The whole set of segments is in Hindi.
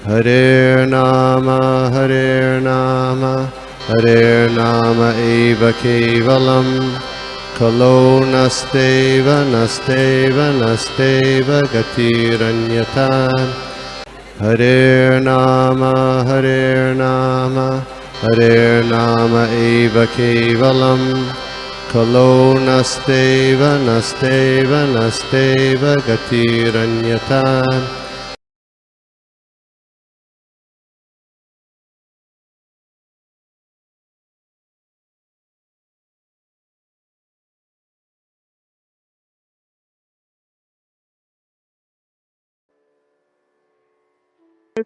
Hare Nama Hare Nama eva kevalam Kalo nasteva nasteva nasteva gatiranyatan Hare Nama eva kevalam Kalo nasteva nasteva nasteva gatiranyatan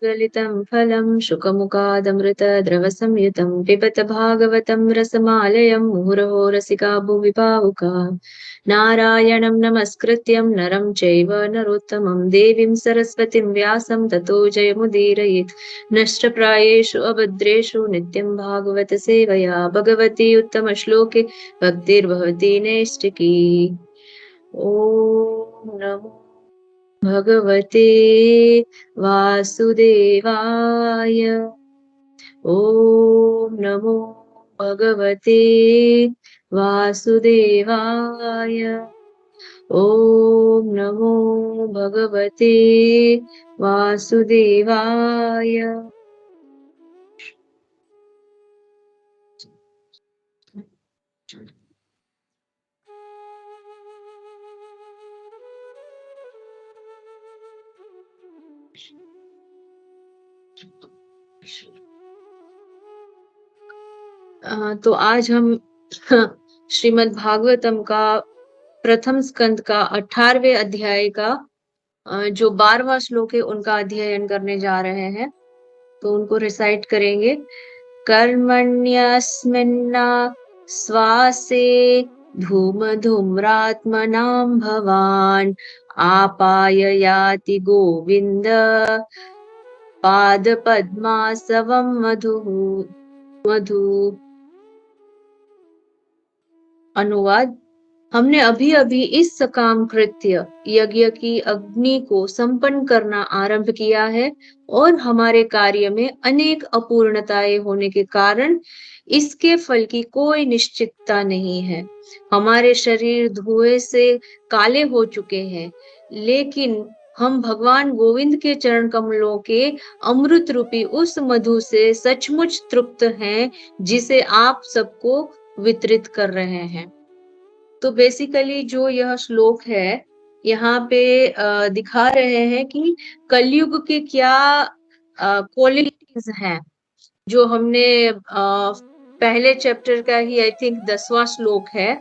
गलितं फलं शुकमुखादमृतद्रवसंयुतं पिबत भागवतं रसमालयं मुहुरहो रसिका भुवि भावुका नारायणं नमस्कृत्यं नरं चैव नरोत्तमं देवीं सरस्वतीं व्यासं ततो जयमुदीरयेत् नष्टप्रायेषु अभद्रेषु नित्यं भागवत सेवया भगवती उत्तमश्लोके भक्तिर्भवती नैष्टिकी। ॐ नमो भगवते वासुदेवाय। ॐ नमो भगवते वासुदेवाय। ॐ नमो भगवते वासुदेवाय। तो आज हम श्रीमद् भागवतम का प्रथम स्कंद का 18वें अध्याय का जो 12वां श्लोक है उनका अध्ययन करने जा रहे हैं। तो उनको रिसाइट करेंगे। कर्मण्यस्मिन्ना स्वासे धूम धूम्रात्मनां भवान् आपाय याति गोविंद पाद पद्मासवं मधु। अनुवाद। हमने अभी अभी इस सकाम कृत्य यज्ञ की अग्नि को संपन्न करना आरंभ किया है और हमारे कार्य में अनेक अपूर्णताएं होने के कारण इसके फल की कोई निश्चितता नहीं है। हमारे शरीर धुएं से काले हो चुके हैं, लेकिन हम भगवान गोविंद के चरण कमलों के अमृत रूपी उस मधु से सचमुच तृप्त हैं, जिसे आप सबको वितरित कर रहे हैं। तो बेसिकली जो यह श्लोक है यहाँ पे दिखा रहे हैं कि कलयुग के क्या क्वालिटीज हैं, जो हमने पहले चैप्टर का ही आई थिंक 10वां श्लोक है,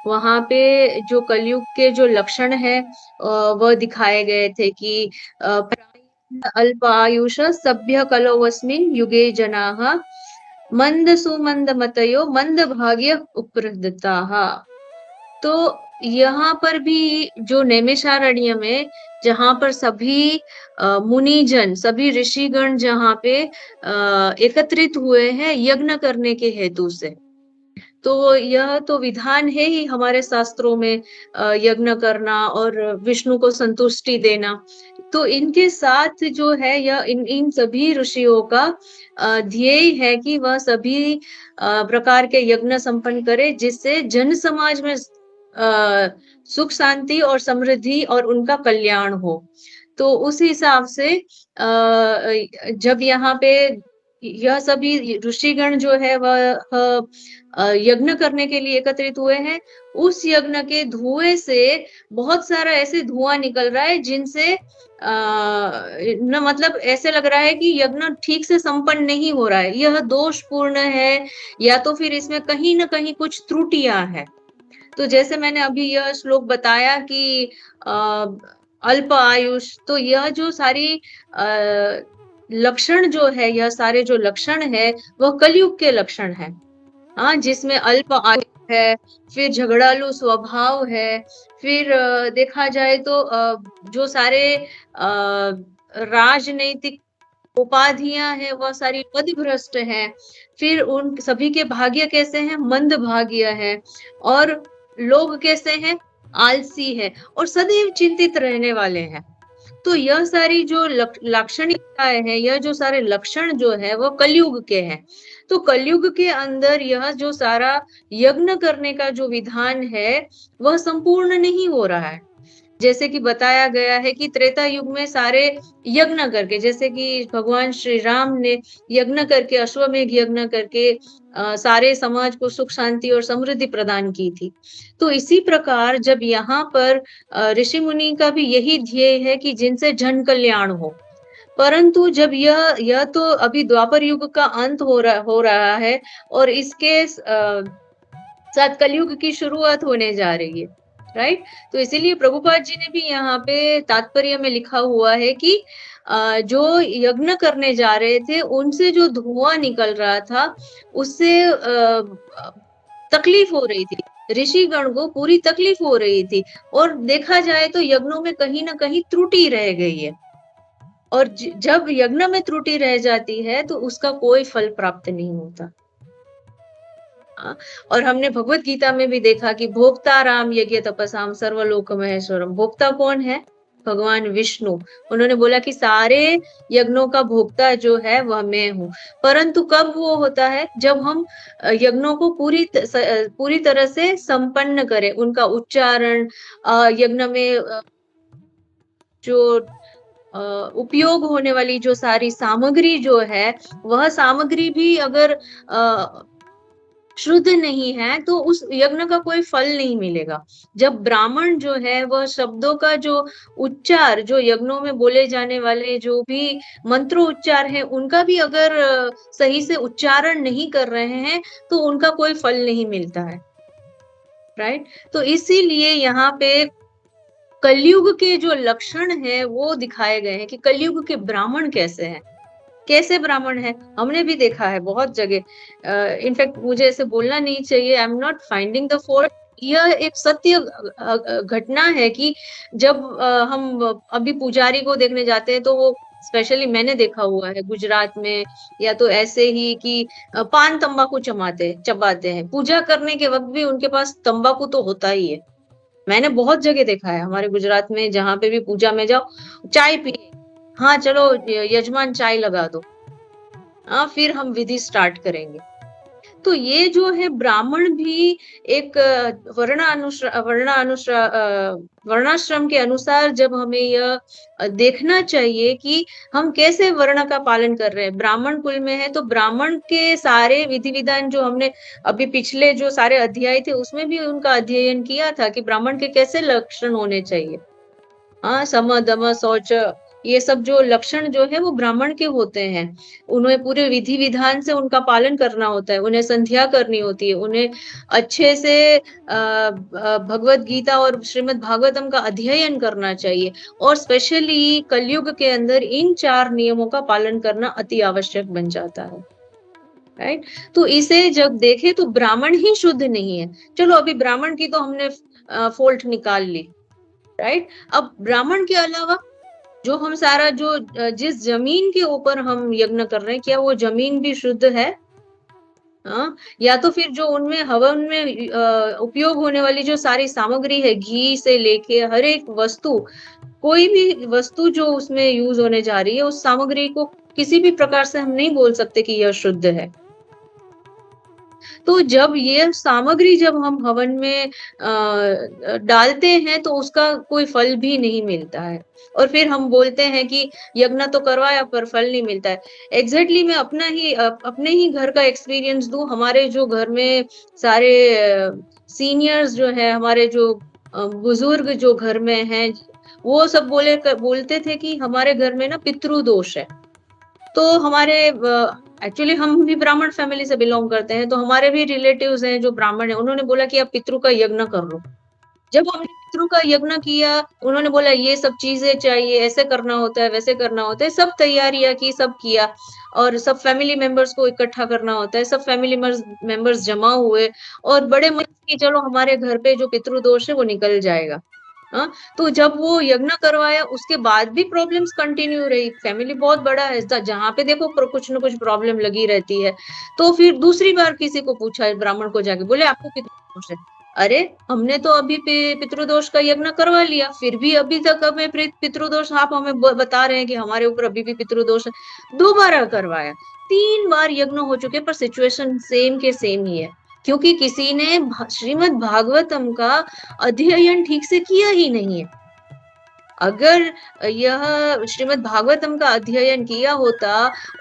वहां पे जो कलयुग के जो लक्षण है वह दिखाए गए थे कि अल्प आयुष सभ्य कलोवस्मिन् युगे जनाः मंद सुमंद मतयो मंद भाग्य उपरदताः। तो यहाँ पर भी जो नैमिषारण्य में जहाँ पर सभी मुनिजन सभी ऋषिगण जहाँ पे एकत्रित हुए हैं यज्ञ करने के हेतु से, तो यह तो विधान है ही हमारे शास्त्रों में यज्ञ करना और विष्णु को संतुष्टि देना। तो इनके साथ जो है यह इन सभी ऋषियों का ध्येय है कि वह सभी प्रकार के यज्ञ संपन्न करे, जिससे जन समाज में सुख शांति और समृद्धि और उनका कल्याण हो। तो उस हिसाब से जब यहाँ पे यह सभी ऋषिगण जो है वह यज्ञ करने के लिए एकत्रित हुए हैं, उस यज्ञ के धुएं से बहुत सारा ऐसे धुआं निकल रहा है जिनसे न मतलब ऐसे लग रहा है कि यज्ञ ठीक से संपन्न नहीं हो रहा है, यह दोषपूर्ण है या तो फिर इसमें कहीं ना कहीं कुछ त्रुटियां है। तो जैसे मैंने अभी यह श्लोक बताया कि अल्प आयुष, तो यह जो सारी लक्षण जो है, यह सारे जो लक्षण है वह कलयुग के लक्षण है। हाँ, जिसमें अल्प आयु है, फिर झगड़ालू स्वभाव है, फिर देखा जाए तो जो सारे राजनीतिक उपाधियां हैं वह सारी पदभ्रष्ट हैं, फिर उन सभी के भाग्य कैसे हैं, मंद भाग्य है, और लोग कैसे हैं, आलसी है और सदैव चिंतित रहने वाले हैं। तो यह सारी जो लाक्षणिकताएं हैं, यह जो सारे लक्षण जो है वो कलयुग के हैं। तो कलयुग के अंदर यह जो सारा यज्ञ करने का जो विधान है वह संपूर्ण नहीं हो रहा है। जैसे कि बताया गया है कि त्रेता युग में सारे यज्ञ करके, जैसे कि भगवान श्री राम ने यज्ञ करके, अश्वमेध यज्ञ करके सारे समाज को सुख शांति और समृद्धि प्रदान की थी। तो इसी प्रकार जब यहाँ पर ऋषि मुनि का भी यही ध्येय है कि जिनसे जन कल्याण हो, परंतु जब यह तो अभी द्वापर युग का अंत हो रहा है और इसके साथ कलयुग की शुरुआत होने जा रही है, राइट। तो इसीलिए प्रभुपाद जी ने भी यहाँ पे तात्पर्य में लिखा हुआ है कि जो यज्ञ करने जा रहे थे उनसे जो धुआं निकल रहा था उससे तकलीफ हो रही थी, ऋषिगण को पूरी तकलीफ हो रही थी। और देखा जाए तो यज्ञों में कहीं ना कहीं त्रुटि रह गई है, और जब यज्ञ में त्रुटि रह जाती है तो उसका कोई फल प्राप्त नहीं होता। और हमने भगवत गीता में भी देखा कि भोक्ता राम यज्ञ तपसाम सर्वलोक महेश्वरम। भोक्ता कौन है? भगवान विष्णु। उन्होंने बोला कि सारे यज्ञों का भोक्ता जो है वह मैं हूँ। परंतु कब वो होता है? जब हम यज्ञों को पूरी तरह से संपन्न करें, उनका उच्चारण, यज्ञ में जो उपयोग होने वाली जो सारी सामग्री जो है, वह सामग्री भी अगर शुद्ध नहीं है तो उस यज्ञ का कोई फल नहीं मिलेगा। जब ब्राह्मण जो है वह शब्दों का जो उच्चार, जो यज्ञों में बोले जाने वाले जो भी मंत्रोच्चार है, उनका भी अगर सही से उच्चारण नहीं कर रहे हैं तो उनका कोई फल नहीं मिलता है, राइट। तो इसीलिए यहाँ पे कलयुग के जो लक्षण है वो दिखाए गए हैं कि कलयुग के ब्राह्मण कैसे हैं, कैसे ब्राह्मण है। हमने भी देखा है बहुत जगह। इनफैक्ट मुझे ऐसे बोलना नहीं चाहिए, I am not finding the fault, यह एक सत्य घटना है कि जब हम अभी पुजारी को देखने जाते हैं तो वो, स्पेशली मैंने देखा हुआ है गुजरात में, या तो ऐसे ही कि पान तंबाकू चबाते हैं पूजा करने के वक्त भी उनके पास तंबाकू तो होता ही है। मैंने बहुत जगह देखा है हमारे गुजरात में, जहां पे भी पूजा में जाओ चाय पिए, हाँ चलो यजमान चाय लगा दो, हाँ फिर हम विधि स्टार्ट करेंगे। तो ये जो है ब्राह्मण भी एक वर्णाश्रम के अनुसार जब हमें यह देखना चाहिए कि हम कैसे वर्ण का पालन कर रहे हैं। ब्राह्मण कुल में है तो ब्राह्मण के सारे विधि विधान जो हमने अभी पिछले जो सारे अध्याय थे उसमें भी उनका अध्ययन किया था कि ब्राह्मण के कैसे लक्षण होने चाहिए। हाँ, सम दम शौच, ये सब जो लक्षण जो है वो ब्राह्मण के होते हैं। उन्हें पूरे विधि विधान से उनका पालन करना होता है, उन्हें संध्या करनी होती है, उन्हें अच्छे से भगवत गीता और श्रीमद् भागवतम का अध्ययन करना चाहिए। और स्पेशली कलयुग के अंदर इन 4 नियमों का पालन करना अति आवश्यक बन जाता है, राइट। तो इसे जब देखे तो ब्राह्मण ही शुद्ध नहीं है। चलो अभी ब्राह्मण की तो हमने फॉल्ट निकाल ली, राइट। अब ब्राह्मण के अलावा जो हम सारा जो जिस जमीन के ऊपर हम यज्ञ कर रहे हैं, क्या वो जमीन भी शुद्ध है? हाँ, या तो फिर जो उनमें हवन में उपयोग होने वाली जो सारी सामग्री है, घी से लेके हर एक वस्तु, कोई भी वस्तु जो उसमें यूज होने जा रही है, उस सामग्री को किसी भी प्रकार से हम नहीं बोल सकते कि यह शुद्ध है। तो जब ये सामग्री जब हम हवन में डालते हैं तो उसका कोई फल भी नहीं मिलता है, और फिर हम बोलते हैं कि यज्ञ तो करवाया पर फल नहीं मिलता है। एग्जैक्टली मैं अपने ही घर का एक्सपीरियंस दूं। हमारे जो घर में सारे सीनियर्स जो है, हमारे जो बुजुर्ग जो घर में हैं, वो सब बोलते थे कि हमारे घर में ना पितृ दोष है। तो हमारे एक्चुअली हम भी ब्राह्मण फैमिली से बिलोंग करते हैं, तो हमारे भी रिलेटिव्स हैं जो ब्राह्मण हैं। उन्होंने बोला कि आप पितृ का यज्ञ कर लो। जब हमने पितृ का यज्ञ किया, उन्होंने बोला ये सब चीजें चाहिए, ऐसे करना होता है, वैसे करना होता है, सब तैयारियां की, सब किया, और सब फैमिली मेंबर्स को इकट्ठा करना होता है। सब फैमिली मेंबर्स जमा हुए और बड़े मन की चलो हमारे घर पे जो पितृ दोष है वो निकल जाएगा। हाँ, तो जब वो यज्ञ करवाया उसके बाद भी प्रॉब्लम्स कंटिन्यू रही। फैमिली बहुत बड़ा है, जहां पे देखो कुछ ना कुछ प्रॉब्लम लगी रहती है। तो फिर दूसरी बार किसी को पूछा ब्राह्मण को जाके, बोले आपको कितना दोष है? अरे हमने तो अभी पितृदोष का यज्ञ करवा लिया, फिर भी अभी तक हमें पितृदोष, आप हमें बता रहे हैं कि हमारे ऊपर अभी भी पितृदोष है। दोबारा करवाया, 3 बार यज्ञ हो चुके, पर सिचुएशन सेम के सेम ही है, क्योंकि किसी ने श्रीमद् भागवतम का अध्ययन ठीक से किया ही नहीं है। अगर यह श्रीमद् भागवतम का अध्ययन किया होता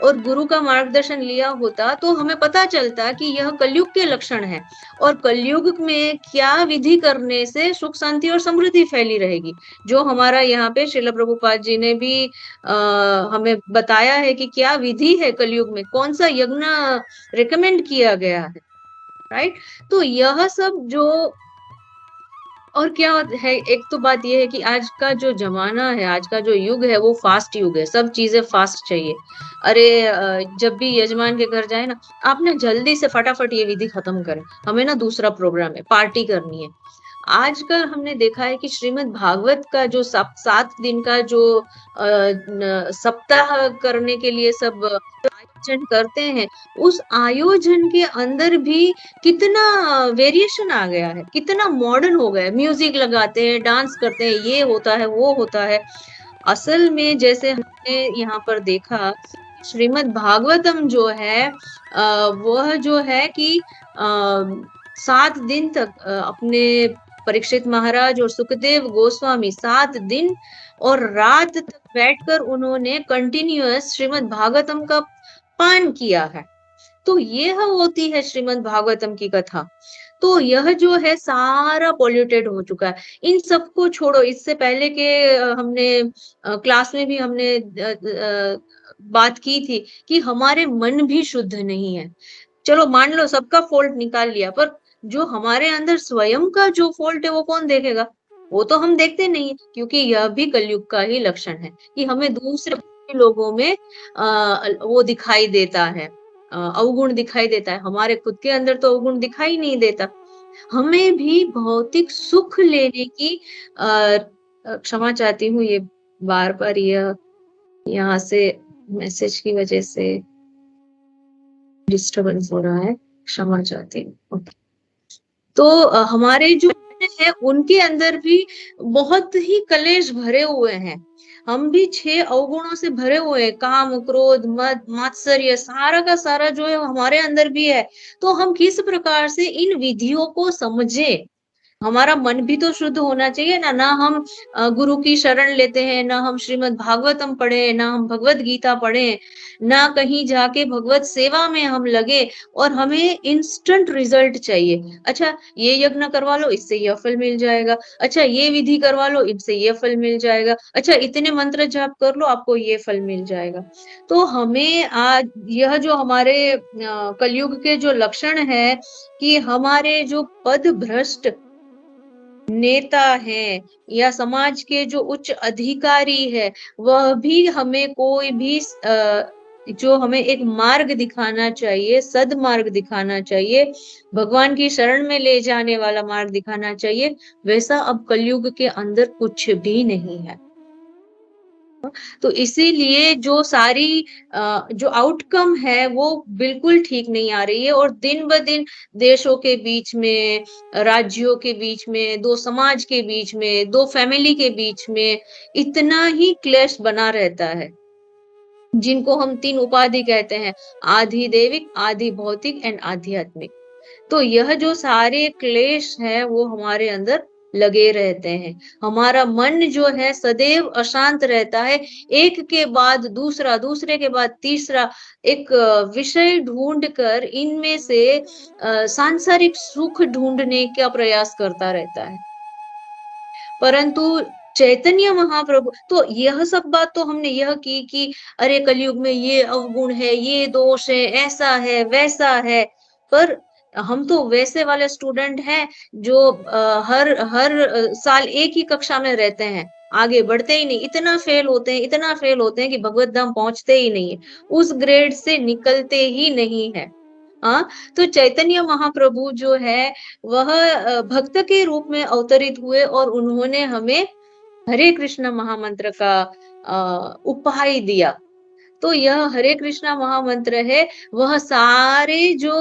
और गुरु का मार्गदर्शन लिया होता, तो हमें पता चलता कि यह कलयुग के लक्षण है, और कलयुग में क्या विधि करने से सुख शांति और समृद्धि फैली रहेगी, जो हमारा यहाँ पे श्रील प्रभुपाद जी ने भी हमें बताया है कि क्या विधि है कलयुग में, कौन सा यज्ञ रिकमेंड किया गया है, राइट। तो यह सब जो, और क्या है, एक तो बात ये है कि आज का जो जमाना है, आज का जो युग है, वो फास्ट युग है, सब चीजें फास्ट चाहिए। अरे जब भी यजमान के घर जाए ना, आप ना जल्दी से फटाफट ये विधि खत्म करें, हमें ना दूसरा प्रोग्राम है, पार्टी करनी है। आजकल हमने देखा है कि श्रीमद् भागवत का जो 7 दिन का जो सप्ताह करने के लिए सब आयोजन करते हैं, उस आयोजन के अंदर भी कितना वेरिएशन आ गया है, कितना मॉडर्न हो गया है, म्यूजिक लगाते हैं, डांस करते हैं, ये होता है, वो होता है। असल में जैसे हमने यहाँ पर देखा, श्रीमद् भागवतम जो है वह जो है कि 7 दिन तक अपने परीक्षित महाराज और सुखदेव गोस्वामी 7 दिन और रात तक बैठकर उन्होंने कंटिन्यूअस श्रीमद् भागवतम का पान किया है। तो यह होती है श्रीमद् भागवतम की कथा। तो यह जो है सारा पॉल्यूटेड हो चुका है। इन सबको छोड़ो, इससे पहले के हमने क्लास में भी हमने बात की थी कि हमारे मन भी शुद्ध नहीं है। चलो मान लो सबका फॉल्ट निकाल लिया, पर जो हमारे अंदर स्वयं का जो फॉल्ट है वो कौन देखेगा? वो तो हम देखते नहीं है, क्योंकि यह भी कलयुग का ही लक्षण है कि हमें दूसरे लोगों में वो दिखाई देता है, अवगुण दिखाई देता है, हमारे खुद के अंदर तो अवगुण दिखाई नहीं देता। हमें भी भौतिक सुख लेने की क्षमा चाहती हूँ, ये बार बार यह यहाँ से मैसेज की वजह से डिस्टरबेंस हो रहा है, क्षमा चाहती हूँ। तो हमारे जो मन है उनके अंदर भी बहुत ही कलेश भरे हुए हैं। हम भी 6 अवगुणों से भरे हुए हैं, काम, क्रोध, मद, मात्सर्य, सारा का सारा जो है हमारे अंदर भी है। तो हम किस प्रकार से इन विधियों को समझें? हमारा मन भी तो शुद्ध होना चाहिए ना। ना हम गुरु की शरण लेते हैं, ना हम श्रीमद् भागवतम पढ़े, ना हम भगवत गीता पढ़े, ना कहीं जाके भगवत सेवा में हम लगे, और हमें इंस्टेंट रिजल्ट चाहिए। अच्छा ये यज्ञ करवा लो, इससे यह फल मिल जाएगा। अच्छा ये विधि करवा लो, इससे ये फल मिल जाएगा। अच्छा इतने मंत्र जाप कर लो, आपको ये फल मिल जाएगा। तो हमें आज यह जो हमारे कलयुग के जो लक्षण है कि हमारे जो पद भ्रष्ट नेता हैं या समाज के जो उच्च अधिकारी है, वह भी हमें कोई भी जो हमें एक मार्ग दिखाना चाहिए, सद्मार्ग दिखाना चाहिए, भगवान की शरण में ले जाने वाला मार्ग दिखाना चाहिए, वैसा अब कलयुग के अंदर कुछ भी नहीं है। तो इसीलिए जो सारी जो आउटकम है वो बिल्कुल ठीक नहीं आ रही है, और दिन ब दिन देशों के बीच में, राज्यों के बीच में, 2 समाज के बीच में, 2 फैमिली के बीच में इतना ही क्लेश बना रहता है, जिनको हम 3 उपाधि कहते हैं, आधि दैविक, आधि भौतिक एंड आध्यात्मिक। तो यह जो सारे क्लेश है वो हमारे अंदर लगे रहते हैं। हमारा मन जो है सदैव अशांत रहता है, एक के बाद दूसरा, दूसरे के बाद तीसरा एक विषय ढूंढ कर इनमें से सांसारिक सुख ढूंढने का प्रयास करता रहता है। परंतु चैतन्य महाप्रभु तो यह सब बात तो हमने यह की कि अरे कलयुग में ये अवगुण है, ये दोष है, ऐसा है, वैसा है। पर हम तो वैसे वाले स्टूडेंट हैं जो हर हर साल एक ही कक्षा में रहते हैं, आगे बढ़ते ही नहीं, इतना फेल होते हैं, इतना फेल होते हैं कि भगवत धाम पहुंचते ही नहीं है, उस ग्रेड से निकलते ही नहीं है। हाँ, तो चैतन्य महाप्रभु जो है वह भक्त के रूप में अवतरित हुए, और उन्होंने हमें हरे कृष्ण महामंत्र का उपाय दिया। तो यह हरे कृष्णा महामंत्र है, वह सारे जो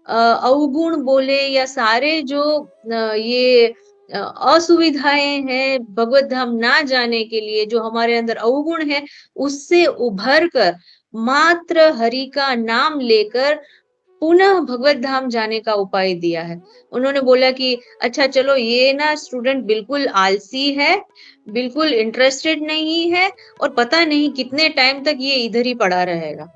अवगुण बोले या सारे जो ये असुविधाएँ हैं भगवत धाम ना जाने के लिए, जो हमारे अंदर अवगुण है, उससे उभर कर मात्र हरि का नाम लेकर पुनः भगवत धाम जाने का उपाय दिया है। उन्होंने बोला कि अच्छा चलो ये ना स्टूडेंट बिल्कुल आलसी है, बिल्कुल इंटरेस्टेड नहीं है और पता नहीं कितने टाइम तक ये इधर ही पड़ा रहेगा।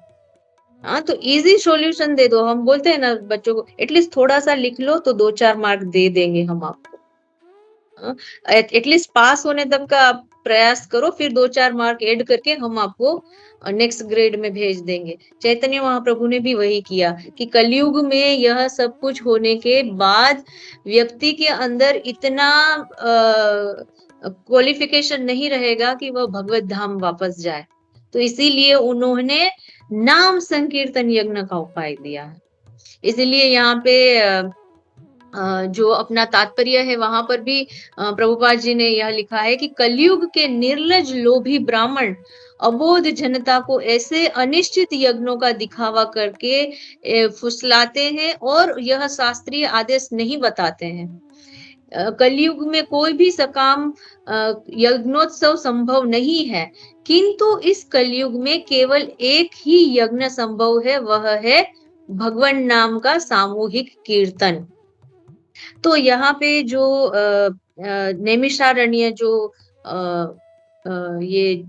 हाँ, तो ईज़ी सॉल्यूशन दे दो। हम बोलते हैं ना बच्चों को एटलीस्ट थोड़ा-सा लिख लो तो 2-4 मार्क दे देंगे हम आपको। अ, एटलीस्ट पास होने तक का आप प्रयास करो, फिर 2-4 मार्क ऐड करके हम आपको नेक्स्ट ग्रेड में भेज देंगे। चैतन्य महाप्रभु ने भी वही किया कि कलयुग में यह सब कुछ होने के बाद व्यक्ति के अंदर इतना क्वालिफिकेशन नहीं रहेगा कि वह भगवत धाम वापस जाए। तो इसीलिए उन्होंने नाम संकीर्तन यज्ञ का उपाय दिया है। इसीलिए यहाँ पे जो अपना तात्पर्य है वहां पर भी प्रभुपाद जी ने यह लिखा है कि कलयुग के निर्लज लोभी ब्राह्मण अबोध जनता को ऐसे अनिश्चित यज्ञों का दिखावा करके फुसलाते हैं और यह शास्त्रीय आदेश नहीं बताते हैं। कलयुग में कोई भी सकाम यज्ञोत्सव संभव नहीं है, किंतु इस कलयुग में केवल एक ही यज्ञ संभव है, वह है भगवान नाम का सामूहिक कीर्तन। तो यहाँ पे जो नैमिषारण्य जो ये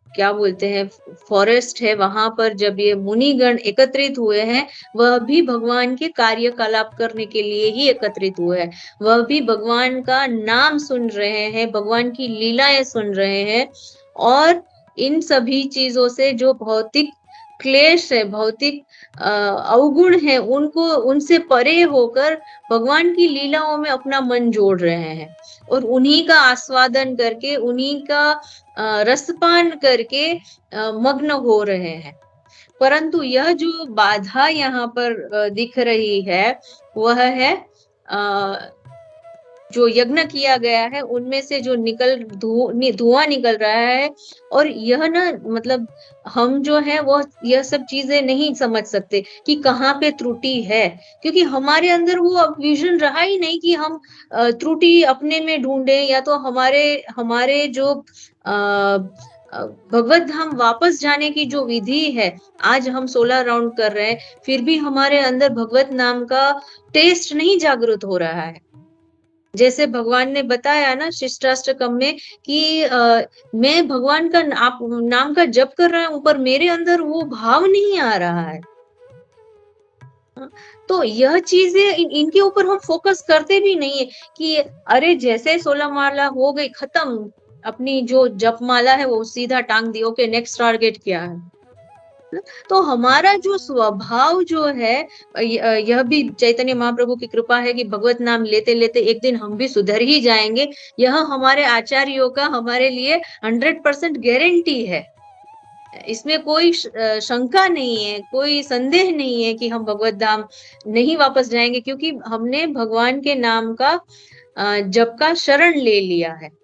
क्या बोलते हैं फॉरेस्ट है, वहां पर जब ये मुनिगण एकत्रित हुए हैं, वह भी भगवान के कार्यकलाप करने के लिए ही एकत्रित हुए हैं। वह भी भगवान का नाम सुन रहे हैं, भगवान की लीलाएं सुन रहे हैं और इन सभी चीजों से जो भौतिक क्लेश है, भौतिक अवगुण है, उनको उनसे परे होकर भगवान की लीलाओं में अपना मन जोड़ रहे हैं और उन्हीं का आस्वादन करके, उन्हीं का रसपान करके मग्न हो रहे हैं। परंतु यह जो बाधा यहाँ पर दिख रही है, वह है जो यज्ञ किया गया है उनमें से जो धुआं निकल रहा है और यह ना मतलब हम जो है वो यह सब चीजें नहीं समझ सकते कि कहाँ पे त्रुटि है, क्योंकि हमारे अंदर वो विजन रहा ही नहीं कि हम त्रुटि अपने में ढूंढे या तो हमारे हमारे जो भगवत धाम वापस जाने की जो विधि है, आज हम 16 राउंड कर रहे हैं, फिर भी हमारे अंदर भगवत नाम का टेस्ट नहीं जागृत हो रहा है। जैसे भगवान ने बताया ना शिष्टाष्टकम में कि मैं भगवान का आप नाम का जप कर रहा हूँ पर मेरे अंदर वो भाव नहीं आ रहा है। तो यह चीजें इनके ऊपर हम फोकस करते भी नहीं है कि अरे जैसे 16 माला हो गई खत्म, अपनी जो जप माला है वो सीधा टांग दी, ओके नेक्स्ट टारगेट क्या है। तो हमारा जो स्वभाव जो है यह भी चैतन्य महाप्रभु की कृपा है कि भगवत नाम लेते लेते एक दिन हम भी सुधर ही जाएंगे। यह हमारे आचार्यों का हमारे लिए 100% गारंटी है। इसमें कोई शंका नहीं है, कोई संदेह नहीं है कि हम भगवत धाम नहीं वापस जाएंगे, क्योंकि हमने भगवान के नाम का जप का शरण ले लिया है।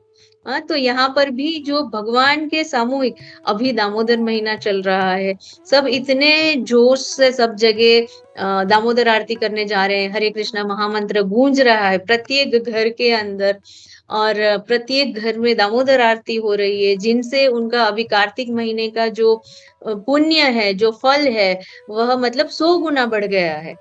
तो यहाँ पर भी जो भगवान के सामूहिक, अभी दामोदर महीना चल रहा है, सब इतने जोश से सब जगह दामोदर आरती करने जा रहे हैं, हरे कृष्णा महामंत्र गूंज रहा है प्रत्येक घर के अंदर और प्रत्येक घर में दामोदर आरती हो रही है, जिनसे उनका अभी कार्तिक महीने का जो पुण्य है, जो फल है, वह मतलब 100 गुना बढ़ गया है।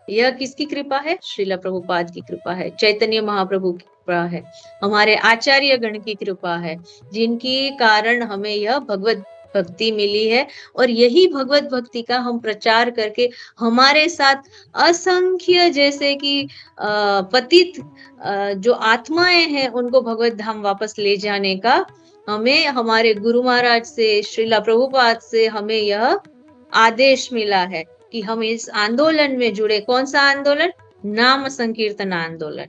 यह किसकी कृपा है? श्रीला प्रभुपाद की कृपा है, चैतन्य महाप्रभु की कृपा है, हमारे आचार्य गण की कृपा है, जिनकी कारण हमें यह भगवत भक्ति मिली है और यही भगवत भक्ति का हम प्रचार करके हमारे साथ असंख्य जैसे कि पतित जो आत्माएं हैं उनको भगवत धाम वापस ले जाने का हमें हमारे गुरु महाराज से, श्रीला प्रभुपाद से हमें यह आदेश मिला है कि हम इस आंदोलन में जुड़े। कौन सा आंदोलन? नाम संकीर्तन आंदोलन।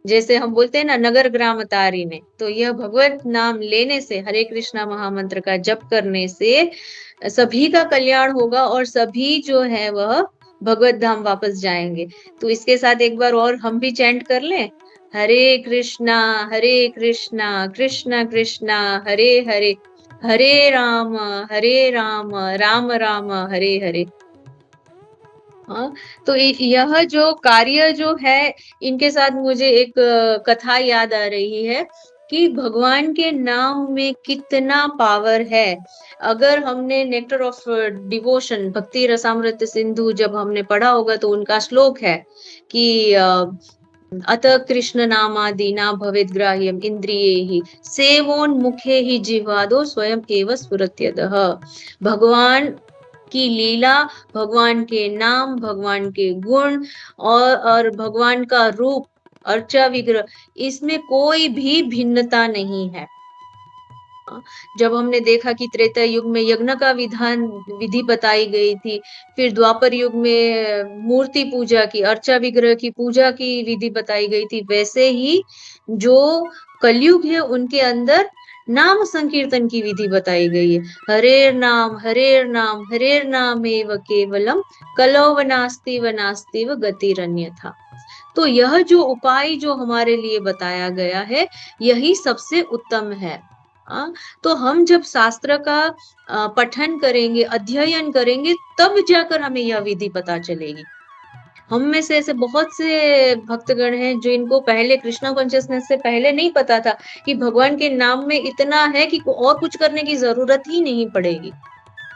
जैसे हम बोलते हैं ना नगर ग्राम तारिणे, तो यह भगवत नाम लेने से, हरे कृष्णा महामंत्र का जप करने से सभी का कल्याण होगा और सभी जो है वह भगवत धाम वापस जाएंगे। तो इसके साथ एक बार और हम भी चैंट कर लें, हरे कृष्णा कृष्णा कृष्णा हरे हरे, हरे राम, राम राम, हरे हरे। हाँ, तो यह जो कार्य जो है, इनके साथ मुझे एक कथा याद आ रही है कि भगवान के नाम में कितना पावर है। अगर हमने नेक्टर ऑफ डिवोशन भक्ति रसामृत सिंधु जब हमने पढ़ा होगा तो उनका श्लोक है कि अतः कृष्ण नामादीना भवेद ग्राह्यम इंद्रियैहि सेवोन्मुखे ही जिह्वादो स्वयं एव स्फुरत्यदः। भगवान की लीला, भगवान के नाम, भगवान के गुण और भगवान का रूप, अर्चा विग्रह, इसमें कोई भी भिन्नता नहीं है। जब हमने देखा कि त्रेता युग में यज्ञ का विधान विधि बताई गई थी, फिर द्वापर युग में मूर्ति पूजा की, अर्चा विग्रह की पूजा की विधि बताई गई थी, वैसे ही जो कलयुग है उनके अंदर नाम संकीर्तन की विधि बताई गई है। हरेर नाम एव केवलम कलौ वनास्ति व गतिरन्यथा। तो यह जो उपाय जो हमारे लिए बताया गया है, यही सबसे उत्तम है। तो हम जब शास्त्र का पठन करेंगे, अध्ययन करेंगे, तब जाकर हमें यह विधि पता चलेगी। हम में से ऐसे बहुत से भक्तगण हैं जो इनको पहले कृष्णा कॉन्शियसनेस से पहले नहीं पता था कि भगवान के नाम में इतना है कि और कुछ करने की जरूरत ही नहीं पड़ेगी।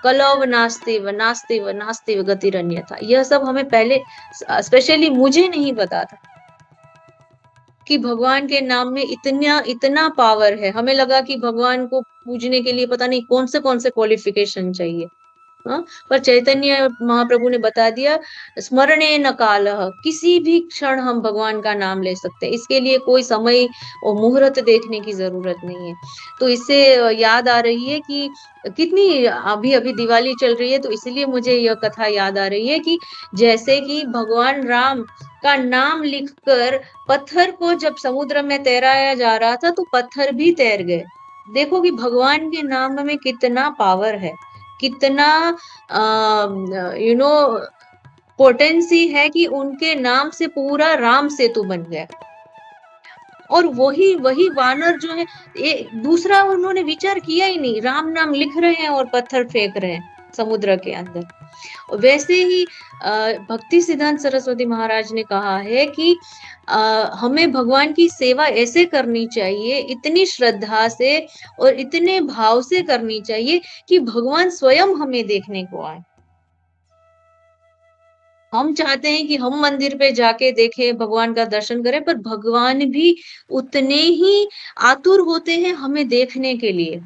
कलौ नास्ति व गतिरन्यथा, यह सब हमें पहले स्पेशली मुझे नहीं पता था कि भगवान के नाम में इतना इतना पावर है। हमें लगा कि भगवान को पूजने के लिए पता नहीं कौन से क्वालिफिकेशन चाहिए। हाँ, पर चैतन्य महाप्रभु ने बता दिया, स्मरणे न कालः, किसी भी क्षण हम भगवान का नाम ले सकते हैं। इसके लिए कोई समय और मुहूर्त देखने की जरूरत नहीं है। तो इससे याद आ रही है कि कितनी अभी अभी दिवाली चल रही है, तो इसलिए मुझे यह कथा याद आ रही है कि जैसे कि भगवान राम का नाम लिखकर पत्थर को जब समुद्र में तैराया जा रहा था तो पत्थर भी तैर गए। देखो कि भगवान के नाम में कितना पावर है, कितना यू नो पोटेंसी है कि उनके नाम से पूरा राम सेतु बन गया। और वही वही वानर जो है, दूसरा उन्होंने विचार किया ही नहीं, राम नाम लिख रहे हैं और पत्थर फेंक रहे हैं समुद्र के अंदर। वैसे ही भक्ति सिद्धांत सरस्वती महाराज ने कहा है कि हमें भगवान की सेवा ऐसे करनी चाहिए, इतनी श्रद्धा से और इतने भाव से करनी चाहिए कि भगवान स्वयं हमें देखने को आए। हम चाहते हैं कि हम मंदिर पे जाके देखें, भगवान का दर्शन करें, पर भगवान भी उतने ही आतुर होते हैं हमें देखने के लिए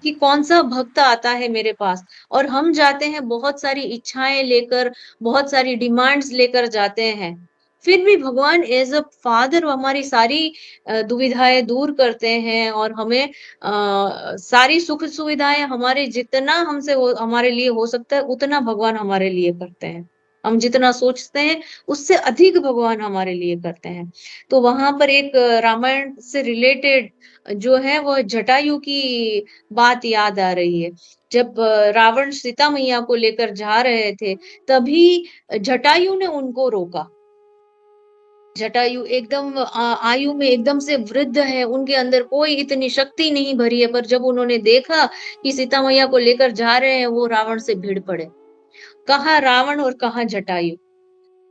कि कौन सा भक्त आता है मेरे पास। और हम जाते हैं बहुत सारी इच्छाएं लेकर, बहुत सारी डिमांड्स लेकर जाते हैं, फिर भी भगवान एज अ फादर हमारी सारी दुविधाएं दूर करते हैं और हमें सारी सुख सुविधाएं हमारे जितना हमारे लिए हो सकता है उतना भगवान हमारे लिए करते हैं। हम जितना सोचते हैं उससे अधिक भगवान हमारे लिए करते हैं। तो वहां पर एक रामायण से रिलेटेड जो है वो जटायु की बात याद आ रही है। जब रावण सीता मैया को लेकर जा रहे थे, तभी जटायु ने उनको रोका। जटायु एकदम आयु में एकदम से वृद्ध है, उनके अंदर कोई इतनी शक्ति नहीं भरी है, पर जब उन्होंने देखा कि सीता मैया को लेकर जा रहे हैं, वो रावण से भिड़ पड़े। कहाँ रावण और कहाँ जटायु।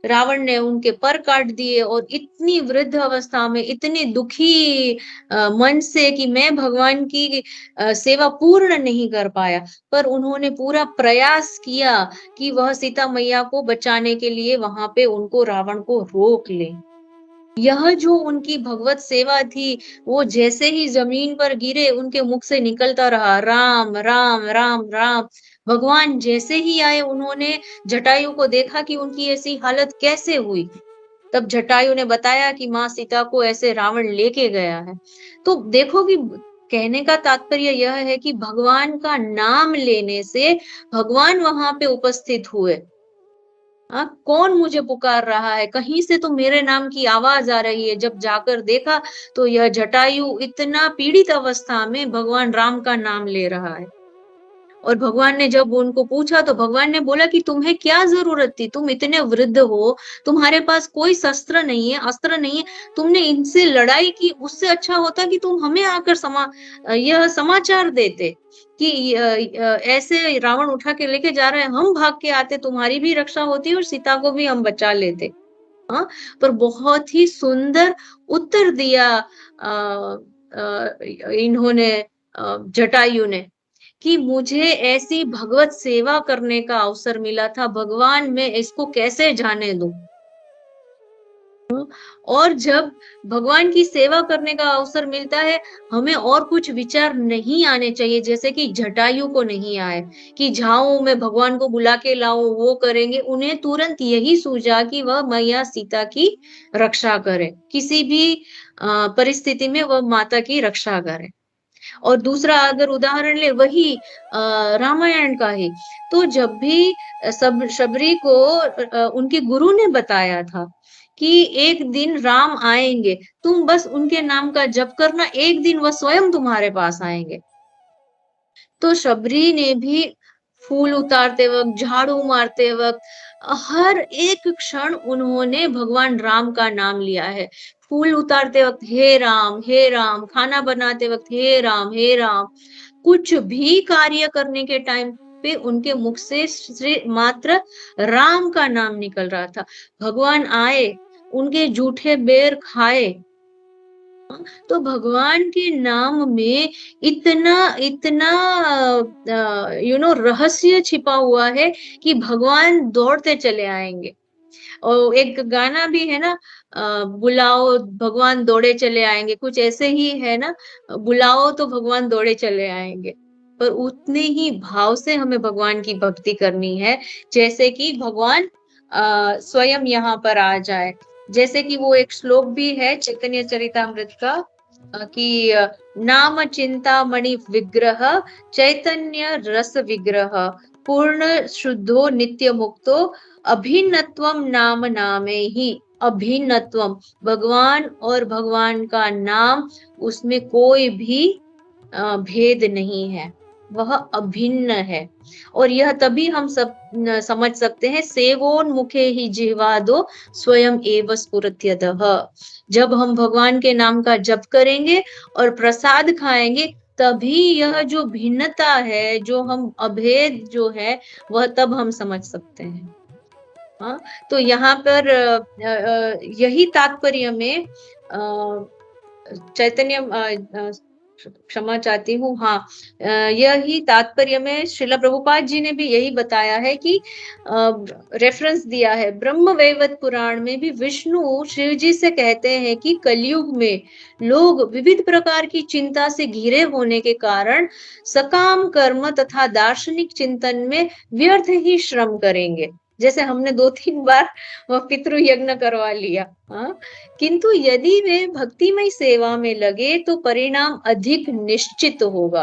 रावण ने उनके पर काट दिए और इतनी वृद्ध अवस्था में इतने दुखी मन से कि मैं भगवान की सेवा पूर्ण नहीं कर पाया, पर उन्होंने पूरा प्रयास किया कि वह सीता मैया को बचाने के लिए वहां पे उनको रावण को रोक ले। यह जो उनकी भगवत सेवा थी, वो जैसे ही जमीन पर गिरे उनके मुख से निकलता रहा राम राम राम राम। भगवान जैसे ही आए, उन्होंने जटायु को देखा कि उनकी ऐसी हालत कैसे हुई। तब जटायु ने बताया कि माँ सीता को ऐसे रावण लेके गया है। तो देखो कि कहने का तात्पर्य यह है कि भगवान का नाम लेने से भगवान वहां पे उपस्थित हुए। कौन मुझे पुकार रहा है, कहीं से तो मेरे नाम की आवाज आ रही है। जब जाकर देखा तो यह जटायु इतना पीड़ित अवस्था में भगवान राम का नाम ले रहा है। और भगवान ने जब उनको पूछा तो भगवान ने बोला कि तुम्हें क्या जरूरत थी, तुम इतने वृद्ध हो, तुम्हारे पास कोई शस्त्र नहीं है, अस्त्र नहीं है, तुमने इनसे लड़ाई की, उससे अच्छा होता कि तुम हमें आकर यह समाचार देते कि ऐसे रावण उठा के लेके जा रहे हैं, हम भाग के आते, तुम्हारी भी रक्षा होती और सीता को भी हम बचा लेते। हाँ, पर बहुत ही सुंदर उत्तर दिया इन्होंने, जटायु ने, कि मुझे ऐसी भगवत सेवा करने का अवसर मिला था, भगवान मैं इसको कैसे जाने दूं। और जब भगवान की सेवा करने का अवसर मिलता है, हमें और कुछ विचार नहीं आने चाहिए, जैसे कि जटायु को नहीं आए कि जाऊं मैं भगवान को बुला के लाऊं, वो करेंगे। उन्हें तुरंत यही सूझा कि वह मैया सीता की रक्षा करे, किसी भी परिस्थिति में वह माता की रक्षा करे। और दूसरा अगर उदाहरण ले वही रामायण का ही, तो जब भी सब शबरी को उनके गुरु ने बताया था कि एक दिन राम आएंगे, तुम बस उनके नाम का जप करना, एक दिन वह स्वयं तुम्हारे पास आएंगे। तो शबरी ने भी फूल उतारते वक्त, झाड़ू मारते वक्त, हर एक क्षण उन्होंने भगवान राम का नाम लिया है। फूल उतारते वक्त हे राम, खाना बनाते वक्त हे राम, कुछ भी कार्य करने के टाइम पे उनके मुख से मात्र राम का नाम निकल रहा था। भगवान आए, उनके जूठे बेर खाए, तो भगवान के नाम में इतना इतना रहस्य छिपा हुआ है कि भगवान दौड़ते चले आएंगे। और एक गाना भी है ना, बुलाओ भगवान दौड़े चले आएंगे, कुछ ऐसे ही है ना, बुलाओ तो भगवान दौड़े चले आएंगे। पर उतने ही भाव से हमें भगवान की भक्ति करनी है, जैसे कि भगवान स्वयं यहाँ पर आ जाए। जैसे कि वो एक श्लोक भी है चैतन्य चरितामृत का, कि नाम चिंता मणि विग्रह, चैतन्य रस विग्रह, पूर्ण शुद्धो नित्य मुक्तो, अभिन्नत्वम नाम नामे ही। अभिन्नत्वम, भगवान और भगवान का नाम, उसमें कोई भी भेद नहीं है, वह अभिन्न है। और यह तभी हम सब समझ सकते हैं, सेवोन्मुखे ही जिह्वादो स्वयं एव स्फुरत्यतः। जब हम भगवान के नाम का जप करेंगे और प्रसाद खाएंगे, तभी यह जो भिन्नता है, जो हम अभेद जो है, वह तब हम समझ सकते हैं। हाँ, तो यहाँ पर यही तात्पर्य में चैतन्य क्षमा चाहती हूँ, हाँ, यही तात्पर्य में श्रील प्रभुपाद जी ने भी यही बताया है कि रेफरेंस दिया है ब्रह्म वैवर्त पुराण में भी। विष्णु शिव जी से कहते हैं कि कलयुग में लोग विविध प्रकार की चिंता से घिरे होने के कारण सकाम कर्म तथा दार्शनिक चिंतन में व्यर्थ ही श्रम करेंगे। जैसे हमने 2-3 बार वह पितृ यज्ञ करवा लिया, हाँ, किंतु यदि वे भक्तिमय सेवा में लगे तो परिणाम अधिक निश्चित होगा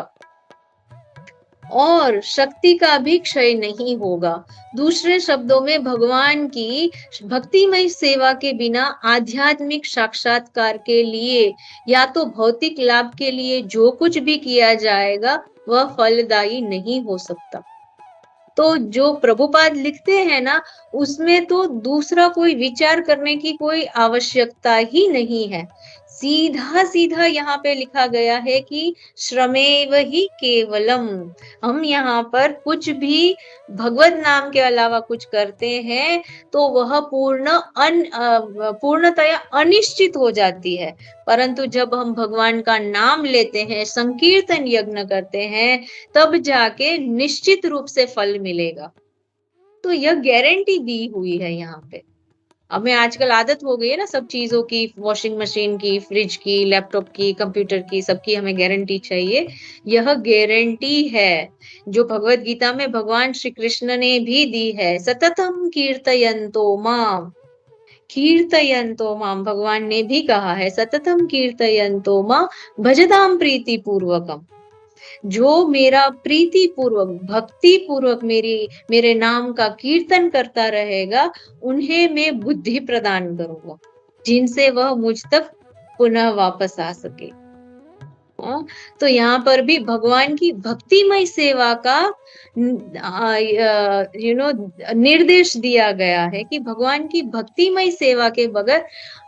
और शक्ति का भी क्षय नहीं होगा। दूसरे शब्दों में, भगवान की भक्तिमय सेवा के बिना आध्यात्मिक साक्षात्कार के लिए या तो भौतिक लाभ के लिए जो कुछ भी किया जाएगा वह फलदायी नहीं हो सकता। तो जो प्रभुपाद लिखते हैं ना, उसमें तो दूसरा कोई विचार करने की कोई आवश्यकता ही नहीं है। सीधा सीधा यहाँ पे लिखा गया है कि श्रमेव ही केवलम। हम यहाँ पर कुछ भी भगवत नाम के अलावा कुछ करते हैं तो वह पूर्णतया अनिश्चित हो जाती है। परंतु जब हम भगवान का नाम लेते हैं, संकीर्तन यज्ञ करते हैं, तब जाके निश्चित रूप से फल मिलेगा। तो यह गारंटी दी हुई है यहाँ पे। हमें आजकल आदत हो गई है ना सब चीजों की, वॉशिंग मशीन की, फ्रिज की, लैपटॉप की, कंप्यूटर की, सबकी हमें गारंटी चाहिए। यह गारंटी है जो भगवत गीता में भगवान श्री कृष्ण ने भी दी है। सततम कीर्तयन्तो माम, कीर्तयन्तो माम, भगवान ने भी कहा है सततम कीर्तयन्तो माम भजताम प्रीति पूर्वकम। जो मेरा प्रीति पूर्वक, भक्ति पूर्वक मेरे नाम का कीर्तन करता रहेगा, उन्हें मैं बुद्धि प्रदान करूंगा, जिनसे वह मुझ तक पुनः वापस आ सके। तो यहाँ पर भी भगवान की भक्तिमय सेवा का निर्देश दिया गया है कि भगवान की भक्तिमय सेवा के बगैर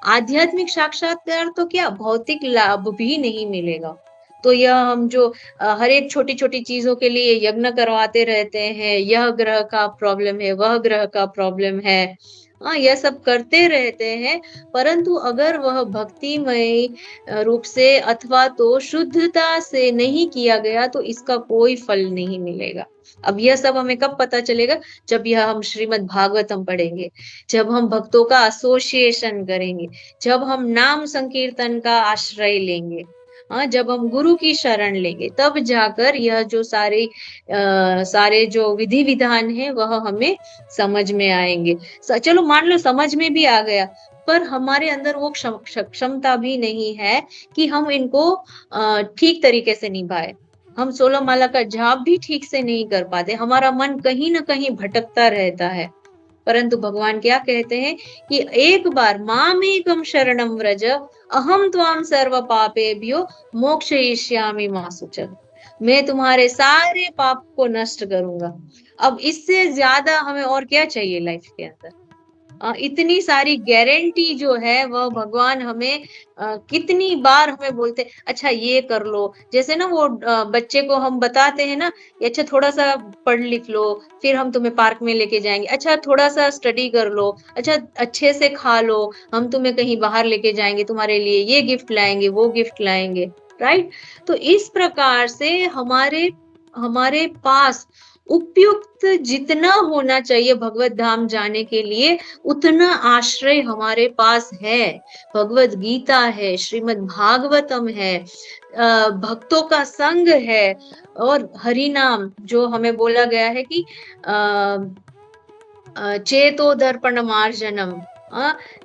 आध्यात्मिक साक्षात्कार तो क्या भौतिक लाभ भी नहीं मिलेगा। तो यह हम जो हर एक छोटी-छोटी चीज़ों के लिए यज्ञ करवाते रहते हैं, यह ग्रह का प्रॉब्लम है, वह ग्रह का प्रॉब्लम है। यह सब करते रहते हैं, परंतु अगर वह भक्तिमय रूप से अथवा तो शुद्धता से नहीं किया गया तो इसका कोई फल नहीं मिलेगा। अब यह सब हमें कब पता चलेगा? जब यह हम श्रीमद् भागवतम पढ़ेंगे, जब हम भक्तों का एसोसिएशन करेंगे, जब हम नाम संकीर्तन का आश्रय लेंगे, जब हम गुरु की शरण लेंगे, तब जाकर यह जो सारे जो विधि-विधान हैं वह हमें समझ में आएँगे। चलो मान लो समझ में भी आ गया, पर हमारे अंदर वो क्षमता भी नहीं है कि हम इनको ठीक तरीके से निभाएँ। हम 16 माला का जाप भी ठीक से नहीं कर पाते, हमारा मन कहीं न कहीं भटकता रहता है। परंतु भगवान क्या कहते हैं कि एक बार मामेकं शरणं व्रज अहम त्वां सर्व पापेभ्यो मोक्षयिष्यामि मा शुचः। मैं तुम्हारे सारे पाप को नष्ट करूँगा। अब इससे ज़्यादा हमें और क्या चाहिए लाइफ के अंदर? इतनी सारी गारंटी जो है वह भगवान हमें कितनी बार हमें बोलते हैं, अच्छा ये कर लो। जैसे ना वो बच्चे को हम बताते हैं ना कि अच्छा थोड़ा-सा पढ़ लिख लो, फिर हम तुम्हें पार्क में लेके जाएँगे। अच्छा थोड़ा-सा स्टडी कर लो, अच्छा अच्छे से खा लो, हम तुम्हें कहीं बाहर लेके जाएँगे, तुम्हारे लिए ये गिफ्ट लाएँगे, वो गिफ्ट लाएँगे, राइट? तो इस प्रकार से हमारे हमारे पास उपयुक्त जितना होना चाहिए भगवत धाम जाने के लिए, उतना आश्रय हमारे पास है। भगवत गीता है, श्रीमद् भागवतम है, भक्तों का संग है और हरि नाम जो हमें बोला गया है कि चेतो दर्पण मार्जनम,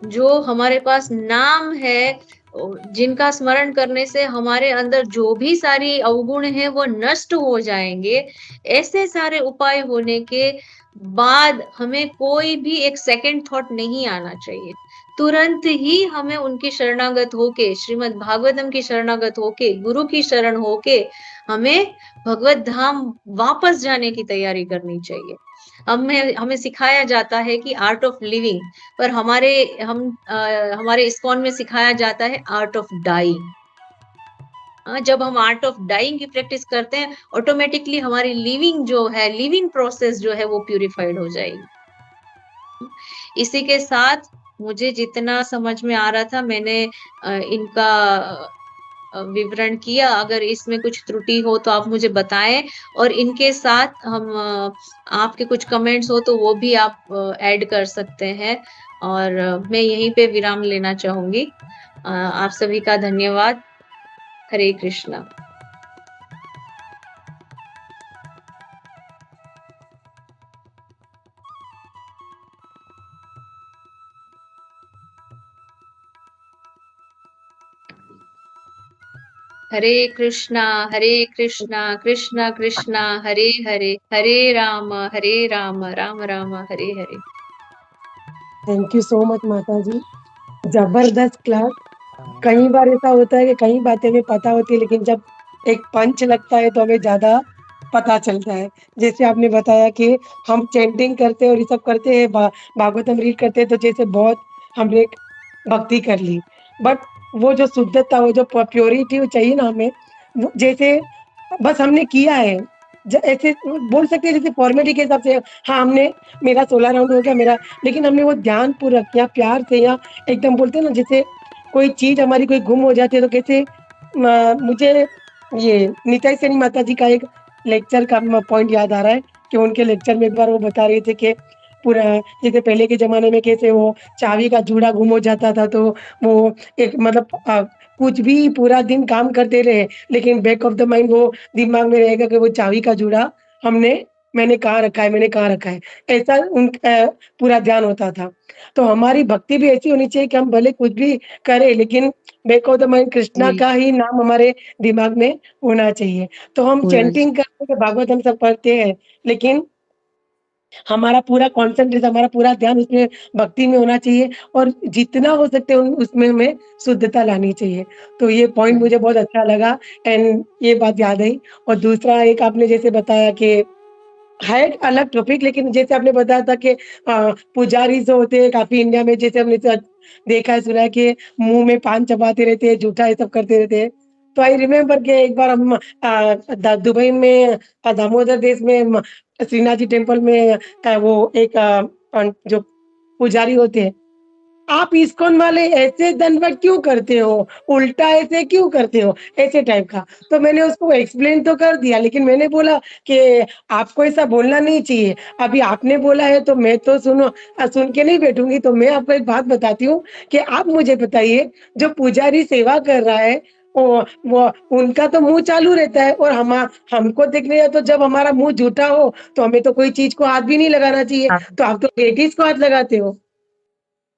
जो हमारे पास नाम है, जिनका स्मरण करने से हमारे अंदर जो भी सारी अवगुण है वो नष्ट हो जाएंगे। ऐसे सारे उपाय होने के बाद हमें कोई भी एक सेकंड थॉट नहीं आना चाहिए। तुरंत ही हमें उनकी शरणागत होके, श्रीमद् भागवतम की शरणागत होके, गुरु की शरण होके हमें भगवत धाम वापस जाने की तैयारी करनी चाहिए। हमें हमें सिखाया जाता है कि आर्ट ऑफ लिविंग, पर हमारे इस्कॉन में सिखाया जाता है आर्ट ऑफ डाइंग। जब हम आर्ट ऑफ डाइंग की प्रैक्टिस करते हैं, ऑटोमेटिकली हमारी लिविंग प्रोसेस जो है वो प्यूरिफाइड हो जाएगी। इसी के साथ मुझे जितना समझ में आ रहा था मैंने इनका विवरण किया। अगर इसमें कुछ त्रुटि हो तो आप मुझे बताएं और इनके साथ आपके कुछ कमेंट्स हो तो वो भी आप ऐड कर सकते हैं और मैं यहीं पे विराम लेना चाहूंगी। आप सभी का धन्यवाद। हरे कृष्णा। हरे कृष्णा कृष्णा कृष्णा हरे हरे, हरे Ram Ram Ram Hare Hare. Thank you so much माता जी, जबरदस्त क्लास। कई बार ऐसा होता है कि कई बातें हमें पता होती है लेकिन जब एक पंच लगता है तो हमें ज्यादा पता चलता है। जैसे आपने बताया कि हम चैंटिंग करते हैं और ये सब करते हैं, भागवतम रीड करते हैं, तो जैसे बहुत हमने भक्ति कर ली, बट वो जो शुद्धता, वो जो प्योरिटी चाहिए ना हमें, वो जैसे बस हमने किया है, ऐसे बोल सकते हैं जैसे फॉर्मेलिटी के हिसाब से, हाँ हमने मेरा 16 राउंड हो गया मेरा, लेकिन हमने वो ध्यान पूर्वक या प्यार से या एकदम बोलते हैं ना, जैसे कोई चीज हमारी कोई गुम हो जाती है तो कैसे मुझे ये निताई सेनी माता जी का एक लेक्चर का पॉइंट याद आ रहा है कि उनके लेक्चर में एक बार वो बता रहे थे कि पूरा जैसे पहले के जमाने में कैसे वो चाबी का जूड़ा गुम हो जाता था तो वो एक मतलब कुछ भी पूरा दिन काम करते रहे लेकिन बैक ऑफ द माइंड वो दिमाग में रहेगा कि वो चाबी का जूड़ा मैंने कहाँ रखा है, मैंने कहाँ रखा है, ऐसा उनका पूरा ध्यान होता था। तो हमारी भक्ति भी ऐसी होनी चाहिए कि हम भले कुछ भी करें लेकिन back of the mind Krishna का ही नाम हमारे दिमाग में होना चाहिए। तो हम चैंटिंग करते हैं, भागवत हम सब पढ़ते हैं, लेकिन हमारा पूरा कॉन्संट्रेशन, हमारा पूरा ध्यान उसमें भक्ति में होना चाहिए और जितना हो सकते उन उसमें हमें शुद्धता लानी चाहिए। तो ये पॉइंट मुझे बहुत अच्छा लगा एंड ये बात याद आई। और दूसरा एक आपने जैसे बताया कि है एक अलग टॉपिक, लेकिन जैसे आपने बताया था कि पुजारी जो होते हैं काफ़ी इंडिया में, जैसे हमने देखा है, सुना है कि मुँह में पान चबाते रहते हैं, जूठा ये सब करते रहते हैं। तो आई रिमेंबर कि एक बार हम द दुबई में दामोदर देश में श्रीनाथ जी टेम्पल में वो एक जो पुजारी होते हैं, आप इस्कॉन वाले ऐसे दंडवत क्यों करते हो? उल्टा ऐसे क्यों करते हो? ऐसे टाइप का। तो मैंने उसको एक्सप्लेन तो कर दिया, लेकिन मैंने बोला कि आपको ऐसा बोलना नहीं चाहिए। अभी आपने बोला है तो मैं तो सुन के नहीं बैठूँगी। तो मैं आपको एक बात बताती हूँ कि आप मुझे बताइए, जो पुजारी सेवा कर रहा है, वो उनका तो मुँह चालू रहता है और हमको देखने या तो जब हमारा मुँह झूठा हो, तो हमें तो कोई चीज़ को हाथ भी नहीं लगाना चाहिए। हाँ। तो आप तो लेडीज़ को हाथ लगाते हो।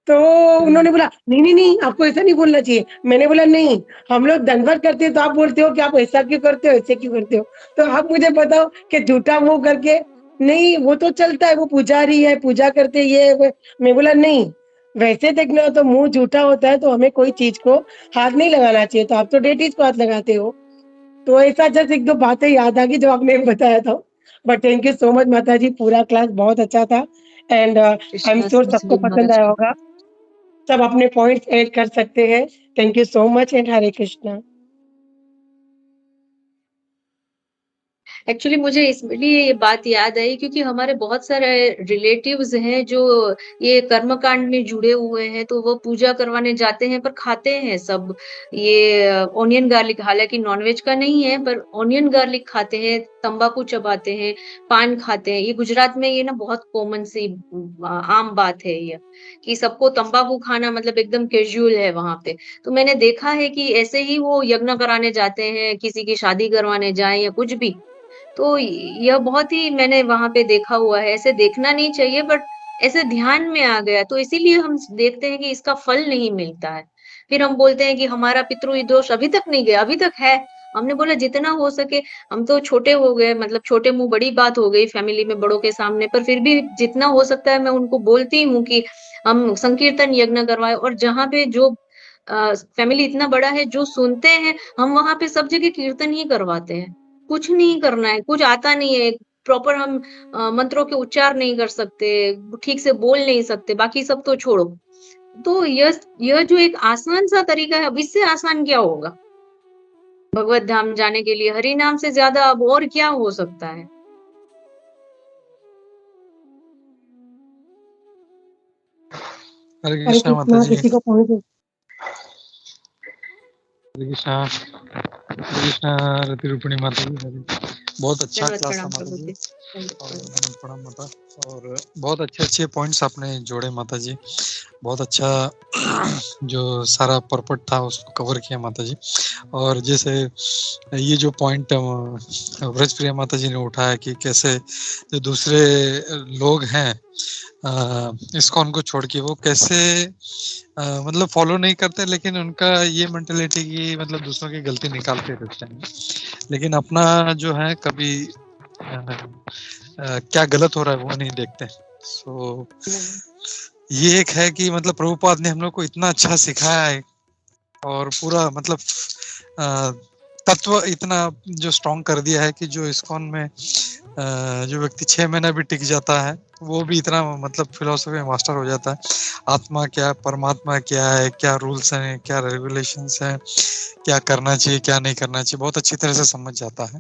तो हुँ। उन्होंने बोला, "नहीं, नहीं, नहीं, आपको ऐसा नहीं बोलना चाहिए।" मैंने बोला, "नहीं, हम लोग दंडवत करते हैं तो आप बोलते हो कि आप ऐसा क्यों करते हो, ऐसे क्यों करते हो?" तो आप मुझे बताओ कि झूठा मुँह करके नहीं, वो तो चलता है, वो पुजारी है, पूजा करते हैं, ये है, वो। मैं बोला, "नहीं, वैसे देखना हो तो मुँह झूठा होता है तो हमें कोई चीज़ को हाथ नहीं लगाना चाहिए, तो आप तो लेडीज़ को हाथ लगाते हो।" तो ऐसा जस्ट 1-2 बातें याद आ गई जो आपने बताया था। But thank you so much माताजी, पूरा क्लास बहुत अच्छा था and I am Krishna sure सच सबको भी बहुत पसंद आया अच्छा। होगा। सब अपने पॉइंट्स ऐड कर सकते हैं। Thank you so much and Hare Krishna. Actually मुझे इसलिए ये बात याद आई क्योंकि हमारे बहुत सारे रिलेटिव्स हैं जो ये कर्मकांड में जुड़े हुए हैं, तो वो पूजा करवाने जाते हैं पर खाते हैं सब ये ऑनियन गार्लिक, हालाँकि नॉनवेज का नहीं है पर ऑनियन गार्लिक खाते हैं, तंबाकू चबाते हैं, पान खाते हैं। ये गुजरात में ये ना बहुत कॉमन सी आम बात है ये, कि सबको तंबाकू खाना मतलब एकदम कैज़ुअल है वहाँ पे। तो मैंने देखा है कि ऐसे ही वो यज्ञ कराने जाते हैं, किसी की शादी करवाने जाएँ या कुछ भी, तो यह बहुत ही मैंने वहाँ पे देखा हुआ है, ऐसे देखना नहीं चाहिए बट ऐसे ध्यान में आ गया, तो इसीलिए हम देखते हैं कि इसका फल नहीं मिलता है। फिर हम बोलते हैं कि हमारा पितृ दोष अभी तक नहीं गया, अभी तक है। हमने बोला जितना हो सके हम तो छोटे हो गए मतलब छोटे मुँह बड़ी बात हो गई फैमिली में बड़ों के सामने, पर फिर भी जितना हो सकता है मैं उनको बोलती हूँ कि हम संकीर्तन यज्ञ करवाएँ और जहाँ पे जो फैमिली इतना बड़ा है, जो सुनते हैं, हम वहाँ पे सब जगह कीर्तन ही करवाते हैं। कुछ नहीं करना है, कुछ आता नहीं है, प्रॉपर हम मंत्रों के उच्चार नहीं कर सकते, ठीक से बोल नहीं सकते, बाकी सब तो छोड़ो। तो यह जो एक आसान-सा तरीका है, अब इससे आसान क्या होगा? भगवत धाम जाने के लिए हरि नाम से ज़्यादा अब और क्या हो सकता है? हरे हरे कृष्णा माता कृष्णा, जी। किसी को पॉइंट हरे कृष्णा, हरे कृष्णा, रति रूपिणी माता जी। बहुत अच्छा दंडवत क्लास था प्रणाम माता प्रभु जी। जी। दंडवत और प्रणाम। दंड प्रणाम माता। और बहुत अच्छे अच्छे पॉइंट्स आपने जोड़े माता जी। बहुत अच्छा जो सारा पर्पट था उसको कवर किया माता जी। और जैसे ये जो पॉइंट व्रजप्रिया माता जी ने उठाया कि कैसे जो दूसरे लोग हैं इस्कॉन को छोड़ के वो कैसे मतलब फॉलो नहीं करते, लेकिन उनका ये मेंटेलिटी की मतलब दूसरों की गलती निकालते रहते हैं, लेकिन अपना जो है कभी क्या गलत हो रहा है वो नहीं देखते। सो ये एक है कि मतलब प्रभुपाद ने हम लोग को इतना अच्छा सिखाया है और पूरा मतलब अ, तत्व इतना जो स्ट्रॉन्ग कर दिया है कि जो इस्कॉन में जो व्यक्ति 6 महीना भी टिक जाता है वो भी इतना मतलब फिलोसफी में मास्टर हो जाता है। आत्मा क्या, परमात्मा क्या है, क्या रूल्स हैं, क्या रेगुलेशंस हैं, क्या करना चाहिए, क्या नहीं करना चाहिए, बहुत अच्छी तरह से समझ जाता है।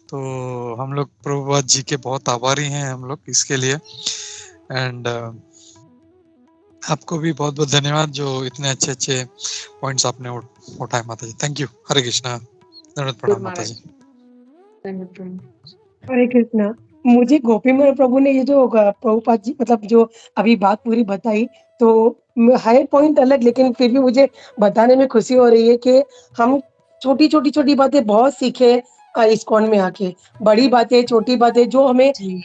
तो हम लोग प्रभुपाद जी के बहुत आभारी हैं हम लोग इसके लिए। एंड आपको भी बहुत बहुत धन्यवाद जो इतने अच्छे अच्छे पॉइंट्स आपने उठाए माता जी। Thank you. हरे कृष्णा, दंडवत गुरु प्रणाम माता जी। महाराज। दंडवत प्रणाम। हरे कृष्णा। मुझे गोपीनाथ प्रभु ने ये जो प्रभुपाद जी मतलब जो अभी बात पूरी बताई, तो है पॉइंट अलग, लेकिन फिर भी मुझे बताने में खुशी हो रही है कि हम छोटी-छोटी बातें बहुत सीखे इस्कॉन में आके। बड़ी बातें, छोटी बातें जो हमें जी।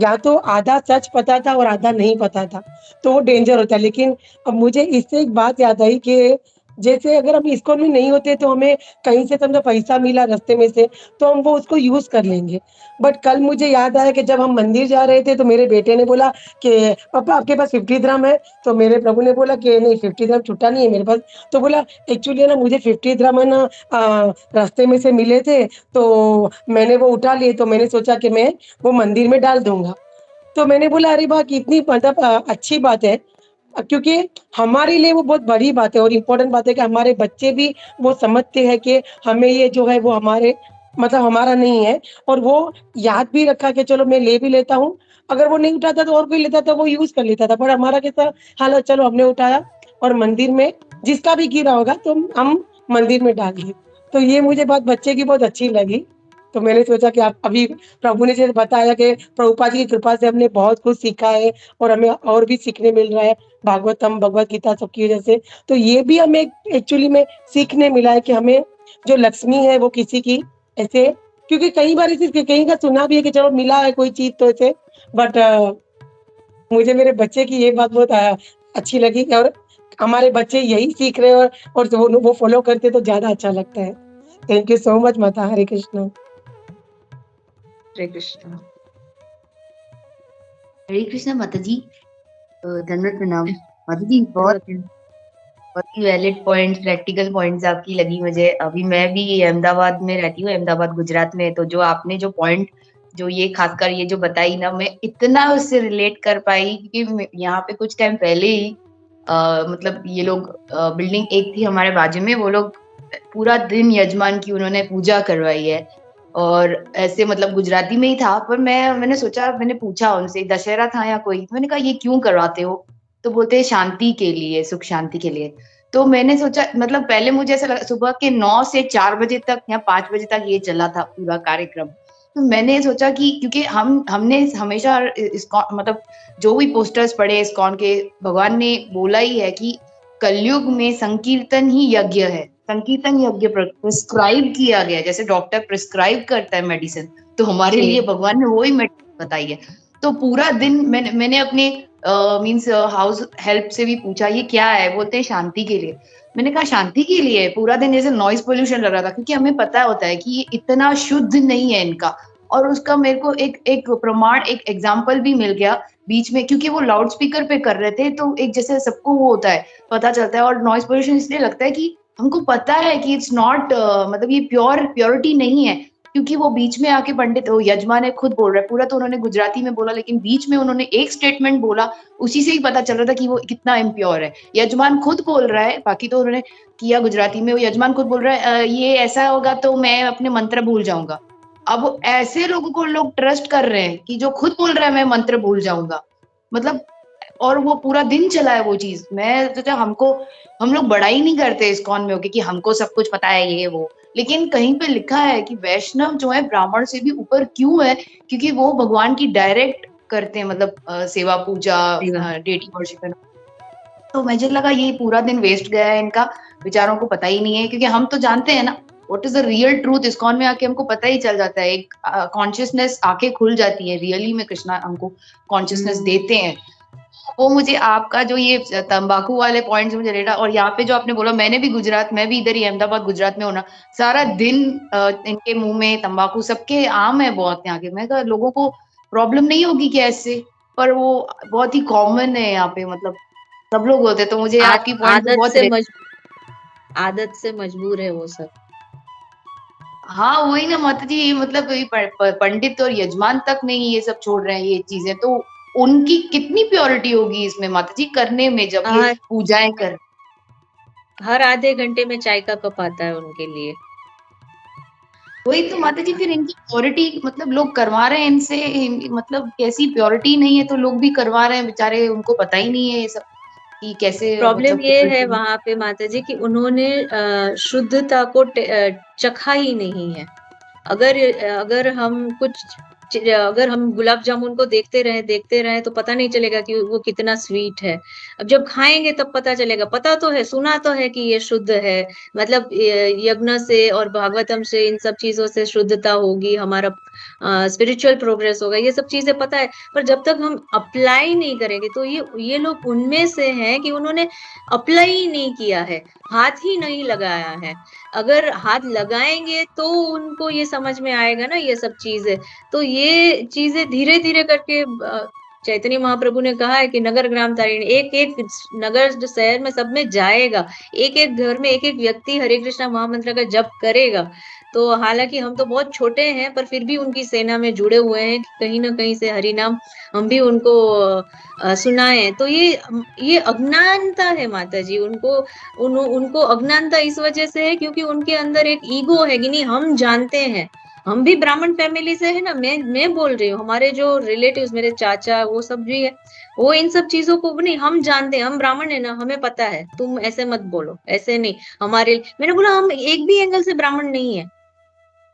या तो आधा सच पता था और आधा नहीं पता था, तो वो डेंजर होता है। लेकिन अब मुझे इससे एक बात याद आई कि जैसे अगर हम इस्कॉन में नहीं होते तो हमें कहीं से समझो पैसा मिला रास्ते में से, तो हम वो उसको यूज़ कर लेंगे। बट कल मुझे याद आया कि जब हम मंदिर जा रहे थे तो मेरे बेटे ने बोला कि पापा आपके पास 50 दिरहम है? तो मेरे प्रभु ने बोला कि नहीं 50 दिरहम छुट्टा नहीं है मेरे पास। तो बोला एक्चुअली है ना मुझे 50 दिरहम है ना रास्ते में से मिले थे, तो मैंने वो उठा लिए, तो मैंने सोचा कि मैं वो मंदिर में डाल दूँगा। तो मैंने बोला अरे वाह! कितनी मतलब अच्छी बात है। क्योंकि हमारे लिए वो बहुत बड़ी बात है और इम्पोर्टेंट बात है कि हमारे बच्चे भी वो समझते हैं कि हमें ये जो है वो हमारे मतलब हमारा नहीं है, और वो याद भी रखा कि चलो मैं ले भी लेता हूँ। अगर वो नहीं उठाता तो और कोई लेता तो वो यूज़ कर लेता था। पर हमारा कैसा हाल है, चलो हमने उठाया और मंदिर में जिसका भी गिरा होगा तो हम मंदिर में डाल दिए। तो ये मुझे बात बच्चे की बहुत अच्छी लगी। तो मैंने सोचा कि आप अभी प्रभु ने जैसे बताया कि प्रभुपाद जी की कृपा से हमने बहुत कुछ सीखा है और हमें और भी सीखने मिल रहा है, भागवतम, भगवत गीता सबकी वजह से। तो ये भी हमें एक्चुअली में सीखने मिला है कि हमें जो लक्ष्मी है वो किसी की ऐसे, क्योंकि कई बार ऐसे कहीं का सुना भी है कि चलो मिला है कोई चीज़ तो ऐसे, बट मुझे मेरे बच्चे की ये बात बहुत अच्छी लगी और हमारे बच्चे यही सीख रहे हैं और वो फॉलो करते तो ज़्यादा अच्छा लगता है। थैंक यू सो मच माता। हरे कृष्ण। हरे कृष्ण। हरे कृष्णा माता जी। धन्यवाद प्रणाम माता जी। बहुत ही वैलिड पॉइंट्स, प्रैक्टिकल पॉइंट्स आपकी लगी मुझे। अभी मैं भी अहमदाबाद में रहती हूँ, अहमदाबाद गुजरात में। तो जो आपने जो पॉइंट जो ये खासकर ये जो बताई ना, मैं इतना उससे रिलेट कर पाई क्योंकि यहाँ पे कुछ टाइम पहले ही मतलब ये लोग बिल्डिंग एक थी हमारे बाजू में, वो लोग पूरा दिन यजमान की उन्होंने पूजा करवाई है। और ऐसे मतलब गुजराती में ही था, पर मैंने सोचा, मैंने पूछा उनसे, दशहरा था या कोई, मैंने कहा ये क्यों करवाते हो? तो बोलते हैं शांति के लिए, सुख शांति के लिए। तो मैंने सोचा, मतलब पहले मुझे ऐसा लगा सुबह के 9 से 4 बजे तक या 5 बजे तक ये चला था पूरा कार्यक्रम। तो मैंने सोचा कि क्योंकि हमने हमेशा इस्कॉन मतलब जो भी पोस्टर्स पढ़े इस्कॉन के, भगवान ने बोला ही है कि कलयुग में संकीर्तन ही यज्ञ है। संकीर्तन यज्ञ प्रिस्क्राइब किया गया है। जैसे डॉक्टर प्रिस्क्राइब करता है मेडिसिन, तो हमारे लिए भगवान ने वही मेडिसिन बताई है। तो पूरा दिन मैंने अपने मीन्स हाउस हेल्प से भी पूछा ये क्या है? बोलते हैं शांति के लिए। मैंने कहा शांति के लिए? पूरा दिन जैसे नॉइज पोल्यूशन लग रहा था, क्योंकि हमें पता होता है कि ये इतना शुद्ध नहीं है इनका। और उसका मेरे को एक प्रमाण, एक एग्जाम्पल भी मिल गया बीच में, क्योंकि वो लाउड स्पीकर पे कर रहे थे। तो एक जैसे सबको वो होता है, पता चलता है। और नॉइज पोल्यूशन इसलिए लगता है कि हमको पता है कि इट्स नॉट मतलब ये प्योरिटी नहीं है, क्योंकि वो बीच में आके पंडित यजमान है खुद बोल रहा है। पूरा तो उन्होंने गुजराती में बोला, लेकिन बीच में उन्होंने एक स्टेटमेंट बोला, उसी से ही पता चल रहा था कि वो कितना इम्प्योर है। यजमान खुद बोल रहा है, बाकी तो उन्होंने किया गुजराती में। वो यजमान खुद बोल रहा है ये ऐसा होगा तो मैं अपने मंत्र भूल जाऊंगा। अब ऐसे लोगों को लोग ट्रस्ट कर रहे हैं कि जो खुद बोल रहा है मैं मंत्र भूल जाऊंगा, मतलब। और वो पूरा दिन चला है वो चीज। मैं सोचा हम लोग बड़ाई नहीं करते इस्कॉन में होके कि हमको सब कुछ पता है ये वो, लेकिन कहीं पे लिखा है कि वैष्णव जो है ब्राह्मण से भी ऊपर क्यों है, क्योंकि वो भगवान की डायरेक्ट करते हैं, मतलब सेवा पूजा, डेटी वर्शिप। तो मुझे लगा ये पूरा दिन वेस्ट गया है इनका, बेचारों को पता ही नहीं है। क्योंकि हम तो जानते हैं ना what is the real truth. ISKCON में आके हमको पता ही चल जाता है, एक कॉन्शियसनेस आके खुल जाती है। रियली में कृष्णा हमको कॉन्शियसनेस देते हैं। वो मुझे आपका जो ये तंबाकू वाले पॉइंट्स मुझे रेटा, और यहाँ पे जो आपने बोला, मैंने भी गुजरात, मैं भी इधर ही अहमदाबाद गुजरात में होना, सारा दिन इनके मुंह में तंबाकू, सबके आम है बहुत यहाँ के। मैं कहा लोगों को प्रॉब्लम नहीं होगी क्या इससे? पर वो बहुत ही कॉमन है यहाँ पे, मतलब सब लोग होते। तो मुझे आपकी पॉइंट पे बहुत आदत से मजबूर है वो सब। हाँ वही ना माता जी, मतलब पंडित और यजमान तक नहीं ये सब छोड़ रहे हैं ये चीजें, तो उनकी कितनी प्योरिटी होगी इसमें माता जी करने में, जब ये पूजाएं कर। हर आधे घंटे में चाय का कप आता है उनके लिए। वही तो माता जी, फिर इनकी प्योरिटी, मतलब लोग करवा रहे हैं इनसे, मतलब कैसी प्योरिटी नहीं है तो लोग भी करवा रहे हैं, बेचारे उनको पता ही नहीं है ये सब कि कैसे। प्रॉब्लम मतलब ये है वहां पे माता जी कि उन्होंने शुद्धता को चखा ही नहीं है। अगर हम कुछ अगर हम गुलाब जामुन को देखते रहे तो पता नहीं चलेगा कि वो कितना स्वीट है। अब जब खाएँगे तब पता चलेगा, पता तो है, सुना तो है कि ये शुद्ध है, मतलब यज्ञ से और भागवतम से इन सब चीज़ों से शुद्धता होगी, हमारा स्पिरिचुअल प्रोग्रेस होगा, ये सब चीज़ें पता है। पर जब तक हम अप्लाई नहीं करेंगे तो ये लोग उनमें से हैं कि उन्होंने अप्लाई ही नहीं किया है, हाथ ही नहीं लगाया है। अगर हाथ लगाएँगे तो उनको ये समझ में आएगा ना ये सब चीज़ें। तो ये चीज़ें धीरे-धीरे करके चैतन्य महाप्रभु ने कहा है कि नगर ग्राम तारिणी, एक-एक नगर जो शहर में सब में जाएगा, एक-एक घर में एक-एक व्यक्ति हरे कृष्णा महामंत्र का जप करेगा। तो हालाँकि हम तो बहुत छोटे हैं, पर फिर भी उनकी सेना में जुड़े हुए हैं कि कहीं न कहीं से हरि नाम हम भी उनको सुनाएँ। तो ये अज्ञानता है माताजी, उनको अज्ञानता इस वजह से है क्योंकि उनके अंदर एक ईगो है कि नहीं हम जानते हैं। हम भी ब्राह्मण फैमिली से है ना, मैं बोल रही हूँ, हमारे जो रिलेटिव्स मेरे चाचा वो सब भी है, वो इन सब चीज़ों को नहीं हम जानते हैं, हम ब्राह्मण है ना, हमें पता है, तुम ऐसे मत बोलो, ऐसे नहीं। मैंने बोला हम एक भी एंगल से ब्राह्मण नहीं है।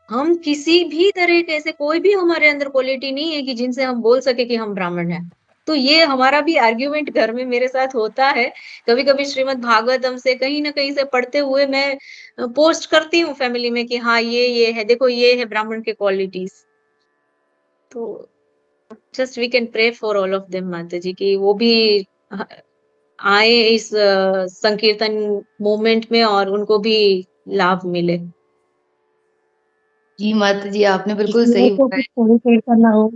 हम किसी भी तरह के ऐसे कोई भी हमारे अंदर क्वालिटी नहीं है कि जिनसे हम बोल सके कि हम ब्राह्मण हैं। तो ये हमारा भी आर्ग्यूमेंट घर में मेरे साथ होता है। कभी-कभी श्रीमद् भागवतम से कहीं न कहीं से पढ़ते हुए मैं पोस्ट करती हूँ फैमिली में कि हाँ, ये है, देखो ये है ब्राह्मण के क्वालिटीज़। तो just we can pray for all of them माता जी कि वो भी ह आए इस संकीर्तन मूवमेंट में और उनको भी लाभ मिले। जी माता जी, आपने बिल्कुल किसी सही और को बताया। कुछ कम्युनिकेट करना हो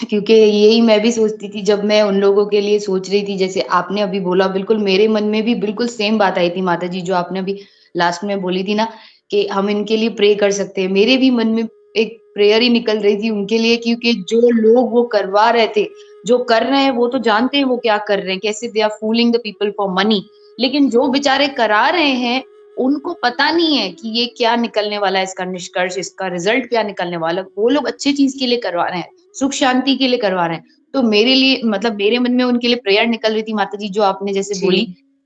क्योंकि यही मैं भी सोचती थी जब मैं उन लोगों के लिए सोच रही थी, जैसे आपने अभी बोला, बिल्कुल मेरे मन में भी बिल्कुल सेम बात आई थी माता जी, जो आपने अभी लास्ट में बोली थी ना कि हम इनके लिए प्रे कर सकते हैं। मेरे भी मन में एक प्रेयर ही निकल रही थी उनके लिए, क्योंकि जो लोग वो करवा रहे थे, जो कर रहे हैं वो तो जानते हैं वो क्या कर रहे हैं, कैसे they are fooling the people for money. लेकिन जो बेचारे करा रहे हैं, उनको पता नहीं है कि ये क्या निकलने वाला है, इसका निष्कर्ष, इसका रिजल्ट क्या निकलने वाला है। वो लोग अच्छी चीज के लिए करवा रहे हैं, सुख शांति के लिए करवा रहे हैं। तो मेरे लिए मतलब मेरे मन में उनके लिए प्रेयर निकल रही थी माता जी, जो आपने जैसे जी। बोली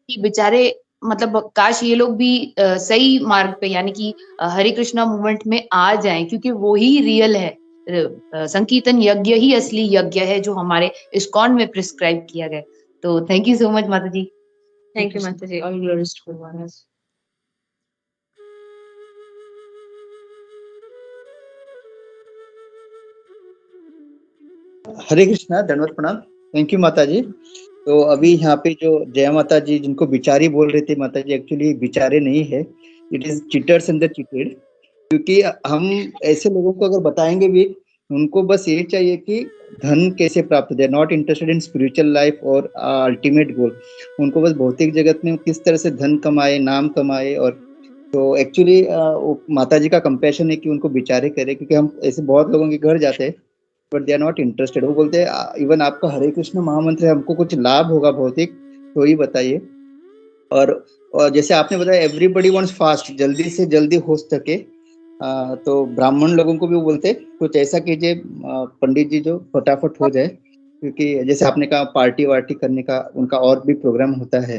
कि बेचारे मतलब काश ये लोग भी सही मार्ग पे, यानी कि हरे कृष्णा मूवमेंट में आ जाएं, क्योंकि वो ही रियल है। संकीर्तन यज्ञ ही असली यज्ञ है जो हमारे इस्कॉन में प्रिस्क्राइब किया गया है। तो थैंक यू सो मच माता जी। थैंक यू माता जी। ऑल ग्लोरीज टू भगवान। हरे कृष्णा, दंडवत प्रणाम। थैंक यू माता जी। तो अभी यहाँ पे जो जय माता जी जिनको बिचारी बोल रहे थे माता जी, एक्चुअली बिचारे नहीं है, it is cheaters and the cheated. क्योंकि हम ऐसे लोगों को अगर बताएंगे भी, उनको बस ये चाहिए कि धन कैसे प्राप्त हो, they are not interested in spiritual life और अल्टीमेट गोल। उनको बस भौतिक जगत में किस तरह से धन कमाए, नाम कमाए। और तो एक्चुअली माता जी का कंपैशन है कि उनको बिचारे करे, क्योंकि हम ऐसे बहुत लोगों के घर जाते हैं but they are not interested. वो बोलते हैं इवन आपका हरे कृष्ण महामंत्र है, हमको कुछ लाभ होगा भौतिक तो ही बताइए। और जैसे आपने बताया एवरीबडी वांट्स फास्ट, जल्दी से जल्दी हो सके। तो ब्राह्मण लोगों को भी वो बोलते कुछ ऐसा कीजिए पंडित जी जो फटाफट हो जाए, क्योंकि जैसे आपने कहा पार्टी वार्टी करने का उनका और भी प्रोग्राम होता है।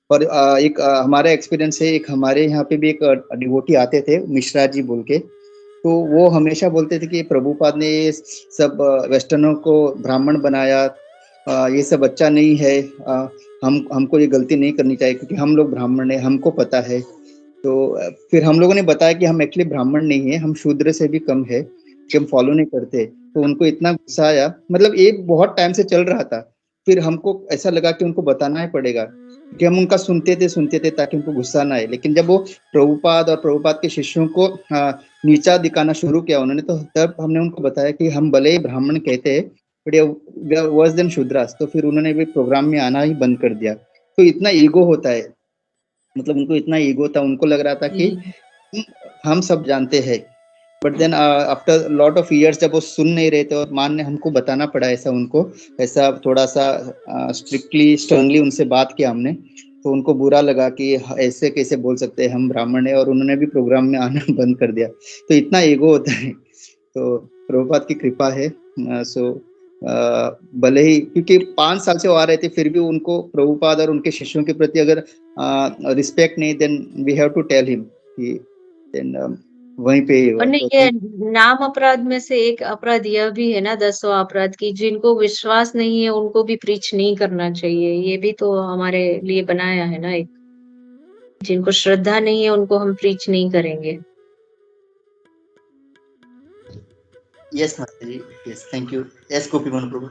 और एक हमारा एक्सपीरियंस है, एक हमारे यहाँ पे भी एक डिवोटी आते थे मिश्रा जी बोल के। तो वो हमेशा बोलते थे कि प्रभुपाद ने ये सब वेस्टर्नों को ब्राह्मण बनाया, ये सब अच्छा नहीं है, हमको ये गलती नहीं करनी चाहिए क्योंकि हम लोग ब्राह्मण हैं, हमको पता है। तो फिर हम लोगों ने बताया कि हम एक्चुअली ब्राह्मण नहीं है, हम शूद्र से भी कम है कि हम फॉलो नहीं करते। तो उनको इतना गुस्सा आया, मतलब ये बहुत टाइम से चल रहा था। फिर हमको ऐसा लगा कि उनको बताना ही पड़ेगा, कि हम उनका सुनते थे ताकि उनको गुस्सा ना आए। लेकिन जब वो प्रभुपाद और प्रभुपाद के शिष्यों को नीचा दिखाना शुरू किया उन्होंने, तो तब हमने उनको बताया कि हम भले ही ब्राह्मण कहते हैं बट वर्स देन शूद्रास। तो फिर उन्होंने भी प्रोग्राम में आना ही बंद कर दिया। तो इतना ईगो होता है, मतलब उनको इतना ईगो था, उनको लग रहा था कि हम सब जानते हैं। But then after lot of years जब वो सुन नहीं रहे थे और मान ने हमको बताना पड़ा, ऐसा उनको ऐसा थोड़ा सा स्ट्रिक्टली स्ट्रांगली उनसे बात किया हमने। तो उनको बुरा लगा कि ऐसे कैसे बोल सकते हैं हम ब्राह्मण है, और उन्होंने भी प्रोग्राम में आना बंद कर दिया। तो इतना ईगो होता है। तो प्रभुपाद की कृपा है। सो भले ही क्योंकि 5 साल से वो आ रहे थे, फिर भी उनको प्रभुपाद और उनके शिष्यों के प्रति अगर रिस्पेक्ट नहीं, then we have to tell him कि देन वहीं पे और नहीं, ये नाम अपराध में से एक अपराध यह भी है ना, 10वां अपराध की जिनको विश्वास नहीं है उनको भी प्रीच नहीं करना चाहिए। ये भी तो हमारे लिए बनाया है ना एक, जिनको श्रद्धा नहीं है उनको हम प्रीच नहीं करेंगे। यस माता जी, यस, थैंक यू। यस गोपी प्रभु।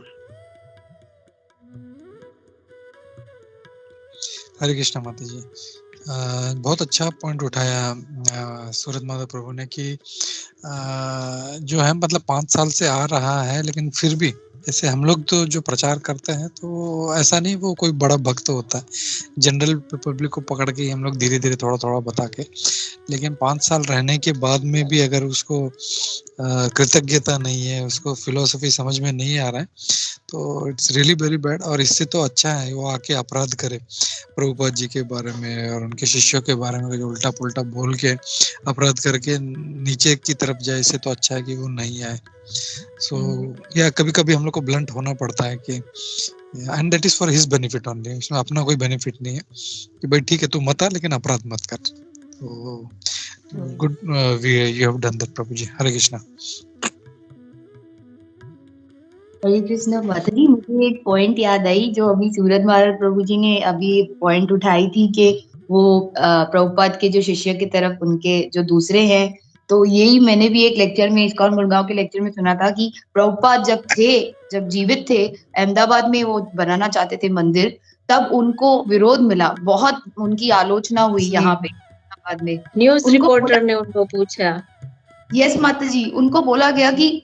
हरे कृष्णा माता जी। बहुत अच्छा पॉइंट उठाया सूरज माता प्रभु ने कि जो है मतलब 5 साल से आ रहा है, लेकिन फिर भी जैसे हम लोग तो जो प्रचार करते हैं तो ऐसा नहीं वो कोई बड़ा भक्त होता है, जनरल पब्लिक को पकड़ के हम लोग धीरे धीरे थोड़ा थोड़ा बता के, लेकिन 5 साल रहने के बाद में भी अगर उसको कृतज्ञता नहीं है, उसको फिलोसफी समझ में नहीं आ रहा है, तो इट्स रियली वेरी बैड। और इससे तो अच्छा है वो आके अपराध करे प्रभुपाद जी के बारे में और उनके शिष्यों के बारे में, जो उल्टा पुल्टा बोल के अपराध करके नीचे की तरफ जाए, इससे तो अच्छा है कि वो नहीं आए। सो या कभी कभी हम लोग को ब्लंट होना पड़ता है कि and that is for his benefit only, इसमें अपना कोई बेनिफिट नहीं है कि भाई ठीक है तू मत आ लेकिन अपराध मत कर। तो good you have done that प्रभु जी। हरे कृष्णा। हरे कृष्णा माता जी, मुझे एक पॉइंट याद आई जो अभी सूरज महाराज प्रभु जी ने अभी पॉइंट उठाई थी कि वो प्रभुपाद के जो शिष्य की तरफ उनके जो दूसरे हैं, तो यही मैंने भी एक लेक्चर में, इस्कॉन गुड़गांव के लेक्चर में सुना था कि प्रभुपाद जब जीवित थे, अहमदाबाद में वो बनाना चाहते थे मंदिर, तब उनको विरोध मिला, बहुत उनकी आलोचना हुई यहाँ पे अहमदाबाद में। न्यूज उनको रिपोर्टर ने उनको पूछा, यस माता जी, उनको बोला गया कि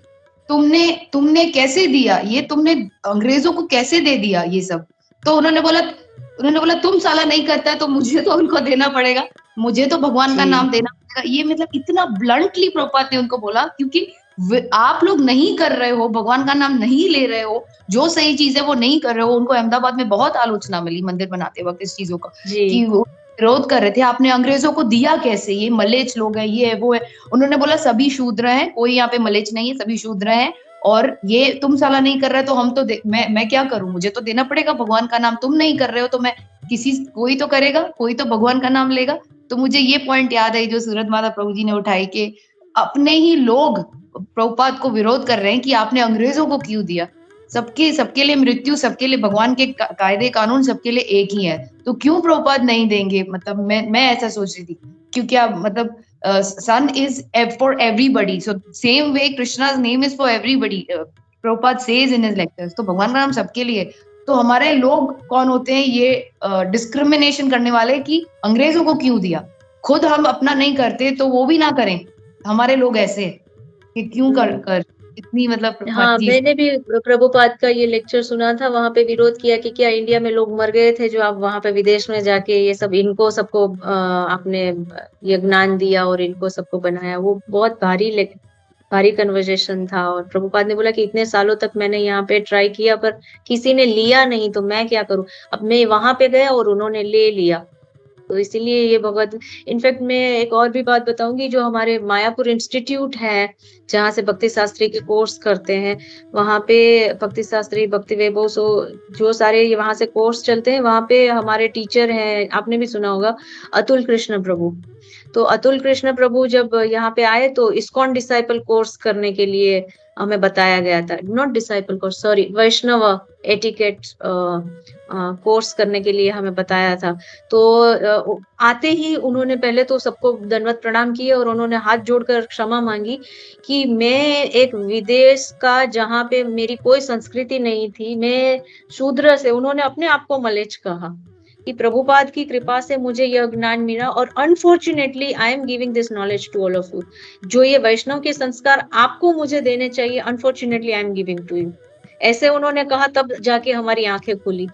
तुमने कैसे दिया ये, तुमने अंग्रेजों को कैसे दे दिया ये सब। तो उन्होंने बोला तुम साला नहीं करता है तो मुझे तो उनको देना पड़ेगा, मुझे तो भगवान का नाम देना पड़ेगा। ये मतलब इतना ब्लंटली प्रभुपाद ने उनको बोला, क्योंकि आप लोग नहीं कर रहे हो, भगवान का नाम नहीं ले रहे हो, जो सही चीज है वो नहीं कर रहे हो। उनको अहमदाबाद में बहुत आलोचना मिली मंदिर बनाते वक्त इस चीजों का, कि वो विरोध कर रहे थे, आपने अंग्रेजों को दिया कैसे, ये मलेच्छ लोग हैं, ये है वो है। उन्होंने बोला सभी शूद्र हैं, कोई यहाँ पे मलेच्छ नहीं है, सभी शूद्र हैं, और ये तुम साला नहीं कर रहे तो हम तो मैं क्या करूं, मुझे तो देना पड़ेगा भगवान का नाम। तुम नहीं कर रहे हो तो मैं कोई तो करेगा, कोई तो भगवान का नाम लेगा। तो मुझे ये पॉइंट याद आई जो सूरज माता प्रभु जी ने उठाई कि अपने ही लोग प्रभुपाद को विरोध कर रहे हैं कि आपने अंग्रेजों को क्यों दिया। सबके लिए मृत्यु, सबके लिए भगवान के कायदे कानून सबके लिए एक ही है, तो क्यों प्रभुपाद नहीं देंगे। मतलब मैं ऐसा सोच रही थी, क्योंकि आप मतलब son is for everybody, so same way Krishna's name is for everybody, Prabhupada says in his lectures। तो भगवान का नाम सबके लिए। तो हमारे लोग कौन होते हैं ये डिस्क्रिमिनेशन करने वाले कि अंग्रेजों को क्यों दिया, खुद हम अपना नहीं करते तो वो भी ना करें। हमारे लोग ऐसे कि क्यों कर इतनी मतलब हाँ, मैंने भी प्रभुपाद का ये लेक्चर सुना था, वहां पे विरोध किया कि क्या इंडिया में लोग मर गए थे जो आप वहां पे विदेश में जाके ये सब इनको सबको आपने ये ज्ञान दिया और इनको सबको बनाया। वो बहुत भारी कन्वर्सेशन था। और प्रभुपाद ने बोला कि इतने सालों तक मैंने यहाँ पे ट्राई किया पर किसी ने लिया नहीं, तो मैं क्या करूं। अब मैं वहां पे गया और उन्होंने ले लिया, तो इसीलिए ये भगवत। इनफैक्ट मैं एक और भी बात बताऊंगी, जो हमारे मायापुर इंस्टीट्यूट है जहाँ से भक्ति शास्त्री के कोर्स करते हैं, वहां पे भक्ति शास्त्री, भक्ति वैभव, जो सारे वहां से कोर्स चलते हैं, वहां पे हमारे टीचर हैं, आपने भी सुना होगा, अतुल कृष्ण प्रभु। तो अतुल कृष्ण प्रभु जब यहाँ पे आए तो इस्कॉन डिसाइपल कोर्स करने के लिए हमें बताया गया था, not disciple course, sorry, Vaishnava etiquette course करने के लिए हमें बताया था। तो आते ही उन्होंने पहले तो सबको दंडवत प्रणाम किए और उन्होंने हाथ जोड़कर क्षमा मांगी कि मैं एक विदेश का, जहाँ पे मेरी कोई संस्कृति नहीं थी, मैं शूद्र से, उन्होंने अपने आप को मलेच्छ कहा, कि प्रभुपाद की कृपा से मुझे यह ज्ञान मिला और unfortunately I am giving this knowledge to all of you. जो ये वैष्णव के संस्कार आपको मुझे देने चाहिए, unfortunately I am giving to you. ऐसे उन्होंने कहा, तब जाके हमारी आंखें खुली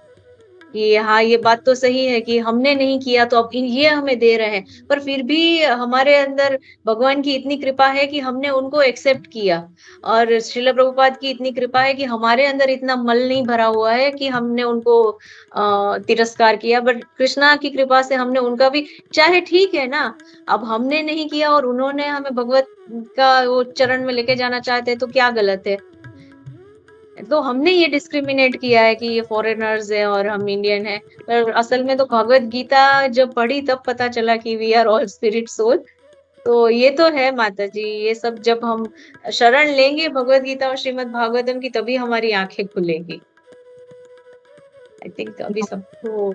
कि हाँ, ये बात तो सही है कि हमने नहीं किया तो अब ये हमें दे रहे हैं। पर फिर भी हमारे अंदर भगवान की इतनी कृपा है कि हमने उनको एक्सेप्ट किया, और श्रील प्रभुपाद की इतनी कृपा है कि हमारे अंदर इतना मल नहीं भरा हुआ है कि हमने उनको तिरस्कार किया। बट कृष्णा की कृपा से हमने उनका भी, चाहे ठीक है ना, अब हमने नहीं किया और उन्होंने हमें भगवत का वो चरण में लेके जाना चाहते हैं, तो क्या गलत है। तो हमने ये डिस्क्रिमिनेट किया है कि ये फॉरेनर्स है और हम इंडियन है, पर असल में तो भगवत गीता जब पढ़ी तब पता चला कि we are all spirit soul. तो ये तो है माता जी, ये सब जब हम शरण लेंगे भगवत गीता और श्रीमद् भागवतम की, तभी हमारी आंखें खुलेंगी। आई थिंक अभी सबको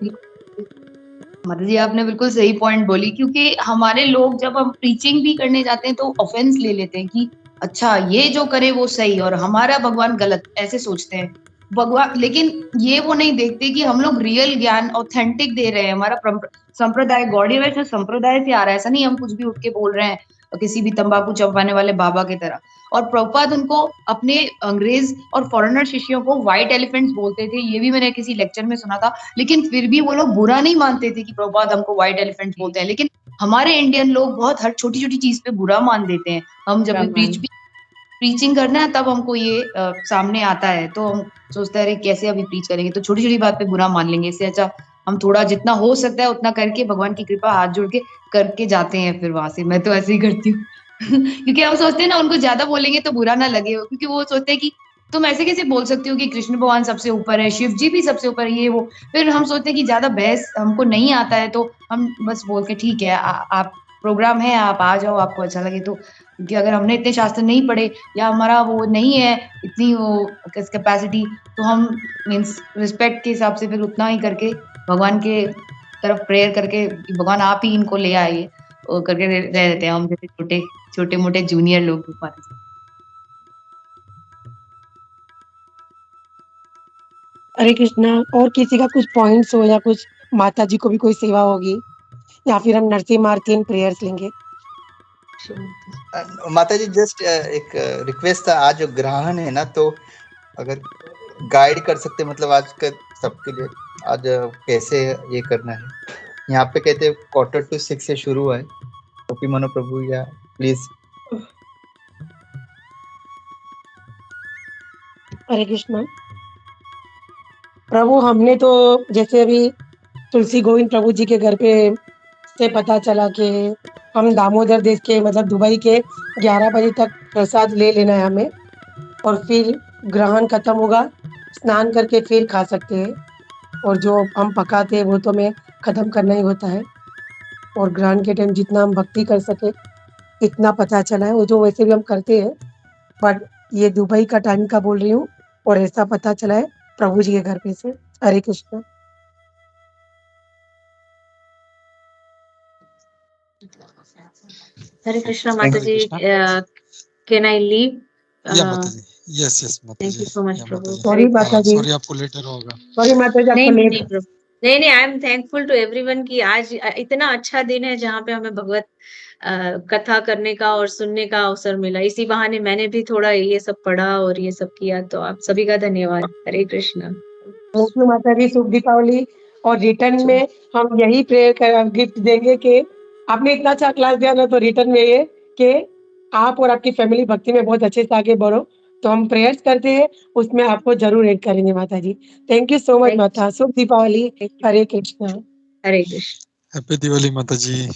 माता जी आपने बिल्कुल सही पॉइंट बोली, क्योंकि हमारे लोग जब हम प्रीचिंग भी करने जाते हैं तो ऑफेंस ले लेते हैं कि अच्छा ये जो करे वो सही और हमारा भगवान गलत, ऐसे सोचते हैं भगवान। लेकिन ये वो नहीं देखते कि हम लोग रियल ज्ञान ऑथेंटिक दे रहे हैं। हमारा संप्रदाय गौड़ीय वैश्य संप्रदाय से आ रहा है, ऐसा नहीं हम कुछ भी उठ के बोल रहे हैं किसी भी तंबाकू चंपाने वाले बाबा की तरह। और प्रभुपाद उनको अपने अंग्रेज और फॉरेनर शिष्यों को व्हाइट एलिफेंट्स बोलते थे, ये भी मैंने किसी लेक्चर में सुना था। लेकिन फिर भी वो लोग बुरा नहीं मानते थे कि प्रभुपाद हमको व्हाइट एलिफेंट बोलते हैं। लेकिन हमारे इंडियन लोग बहुत हर छोटी छोटी चीज पे बुरा मान देते हैं। हम जब भी प्रीचिंग करना है तब हमको ये सामने आता है, तो हम सोचते हैं कैसे अभी प्रीच करेंगे, तो छोटी छोटी बात पे बुरा मान लेंगे। इससे अच्छा हम थोड़ा जितना हो सकता है उतना करके भगवान की कृपा हाथ जोड़ के करके जाते हैं फिर वहां से। मैं तो ऐसे ही करती हूँ क्योंकि हम सोचते हैं ना उनको ज्यादा बोलेंगे तो बुरा ना लगे, क्योंकि वो सोचते हैं कि तुम ऐसे कैसे बोल सकती हो कि कृष्ण भगवान सबसे ऊपर है, शिव जी भी सबसे ऊपर है, ये वो। फिर हम सोचते हैं कि ज्यादा बहस हमको नहीं आता है, तो हम बस बोल के ठीक है आप प्रोग्राम है, आप आ जाओ, आपको अच्छा लगे तो। क्योंकि अगर हमने इतने शास्त्र नहीं पढ़े या हमारा वो नहीं है इतनी वो कैपेसिटी, तो हम मीन्स रिस्पेक्ट के हिसाब से फिर उतना ही करके भगवान के तरफ प्रेयर करके कि भगवान आप ही इनको ले आइए वो करके रह रहते हैं हम जैसे छोटे छोटे मोटे जूनियर लोग। हरे कृष्णा। और किसी का कुछ पॉइंट्स हो या कुछ माता जी को भी कोई सेवा होगी, या फिर हम नरसिंह मार्तियन प्रेयर्स लेंगे। माता जी जस्ट एक रिक्वेस्ट था, आज ग्रहण है ना, तो अगर गाइड कर सकते, मतलब आज का सबके लिए आज कैसे ये करना है। यहाँ पे कहते हैं 5:45 से शुरू है, गोपी मनो प्रभु या प्लीज। हरे कृष्णा। प्रभु हमने तो जैसे अभी तुलसी गोविंद प्रभु जी के घर पे से पता चला कि हम दामोदर देश के मतलब दुबई के 11 बजे तक प्रसाद ले लेना है हमें, और फिर ग्रहण खत्म होगा, स्नान करके फिर खा सकते हैं। और जो हम पकाते हैं वो तो हमें खत्म करना ही होता है। और ग्रहण के टाइम जितना हम भक्ति कर सके इतना पता चला है, वो जो वैसे भी हम करते हैं, बट ये दुबई का टाइम का बोल रही हूँ और ऐसा पता चला है प्रभु जी के घर पे से। हरे कृष्णा। हरे कृष्णा माता हरे जी, Krishna. Can I leave? Yeah माता जी, यस माता थैंक जी, यू सो मच या प्रभु। माता जी। सॉरी माता जी, सॉरी आपको लेटर होगा। सॉरी माता जी आपको नहीं लेट। नहीं प्रभु, नहीं नहीं, I am thankful to everyone कि आज इतना अच्छा दिन है जहाँ पे हमें भगवत कथा करने का और सुनने का अवसर मिला। इसी बहाने मैंने भी थोड़ा ये सब पढ़ा और ये सब किया, तो आप सभी का धन्यवाद। हरे कृष्णा। थैंक यू माता जी, शुभ दीपावली। और रिटर्न में हम यही प्रेयर गिफ्ट देंगे कि आपने इतना अच्छा क्लास दिया ना, तो रिटर्न में ये कि आप और आपकी फैमिली भक्ति में बहुत अच्छे से आगे बढ़ो। तो हम प्रेयर्स करते हैं, उसमें आपको जरूर ऐड करेंगे माता जी। Thank you so much Thank माता। शुभ दीपावली। you. हरे कृष्णा। हरे कृष्ण। हैप्पी दिवाली माता जी।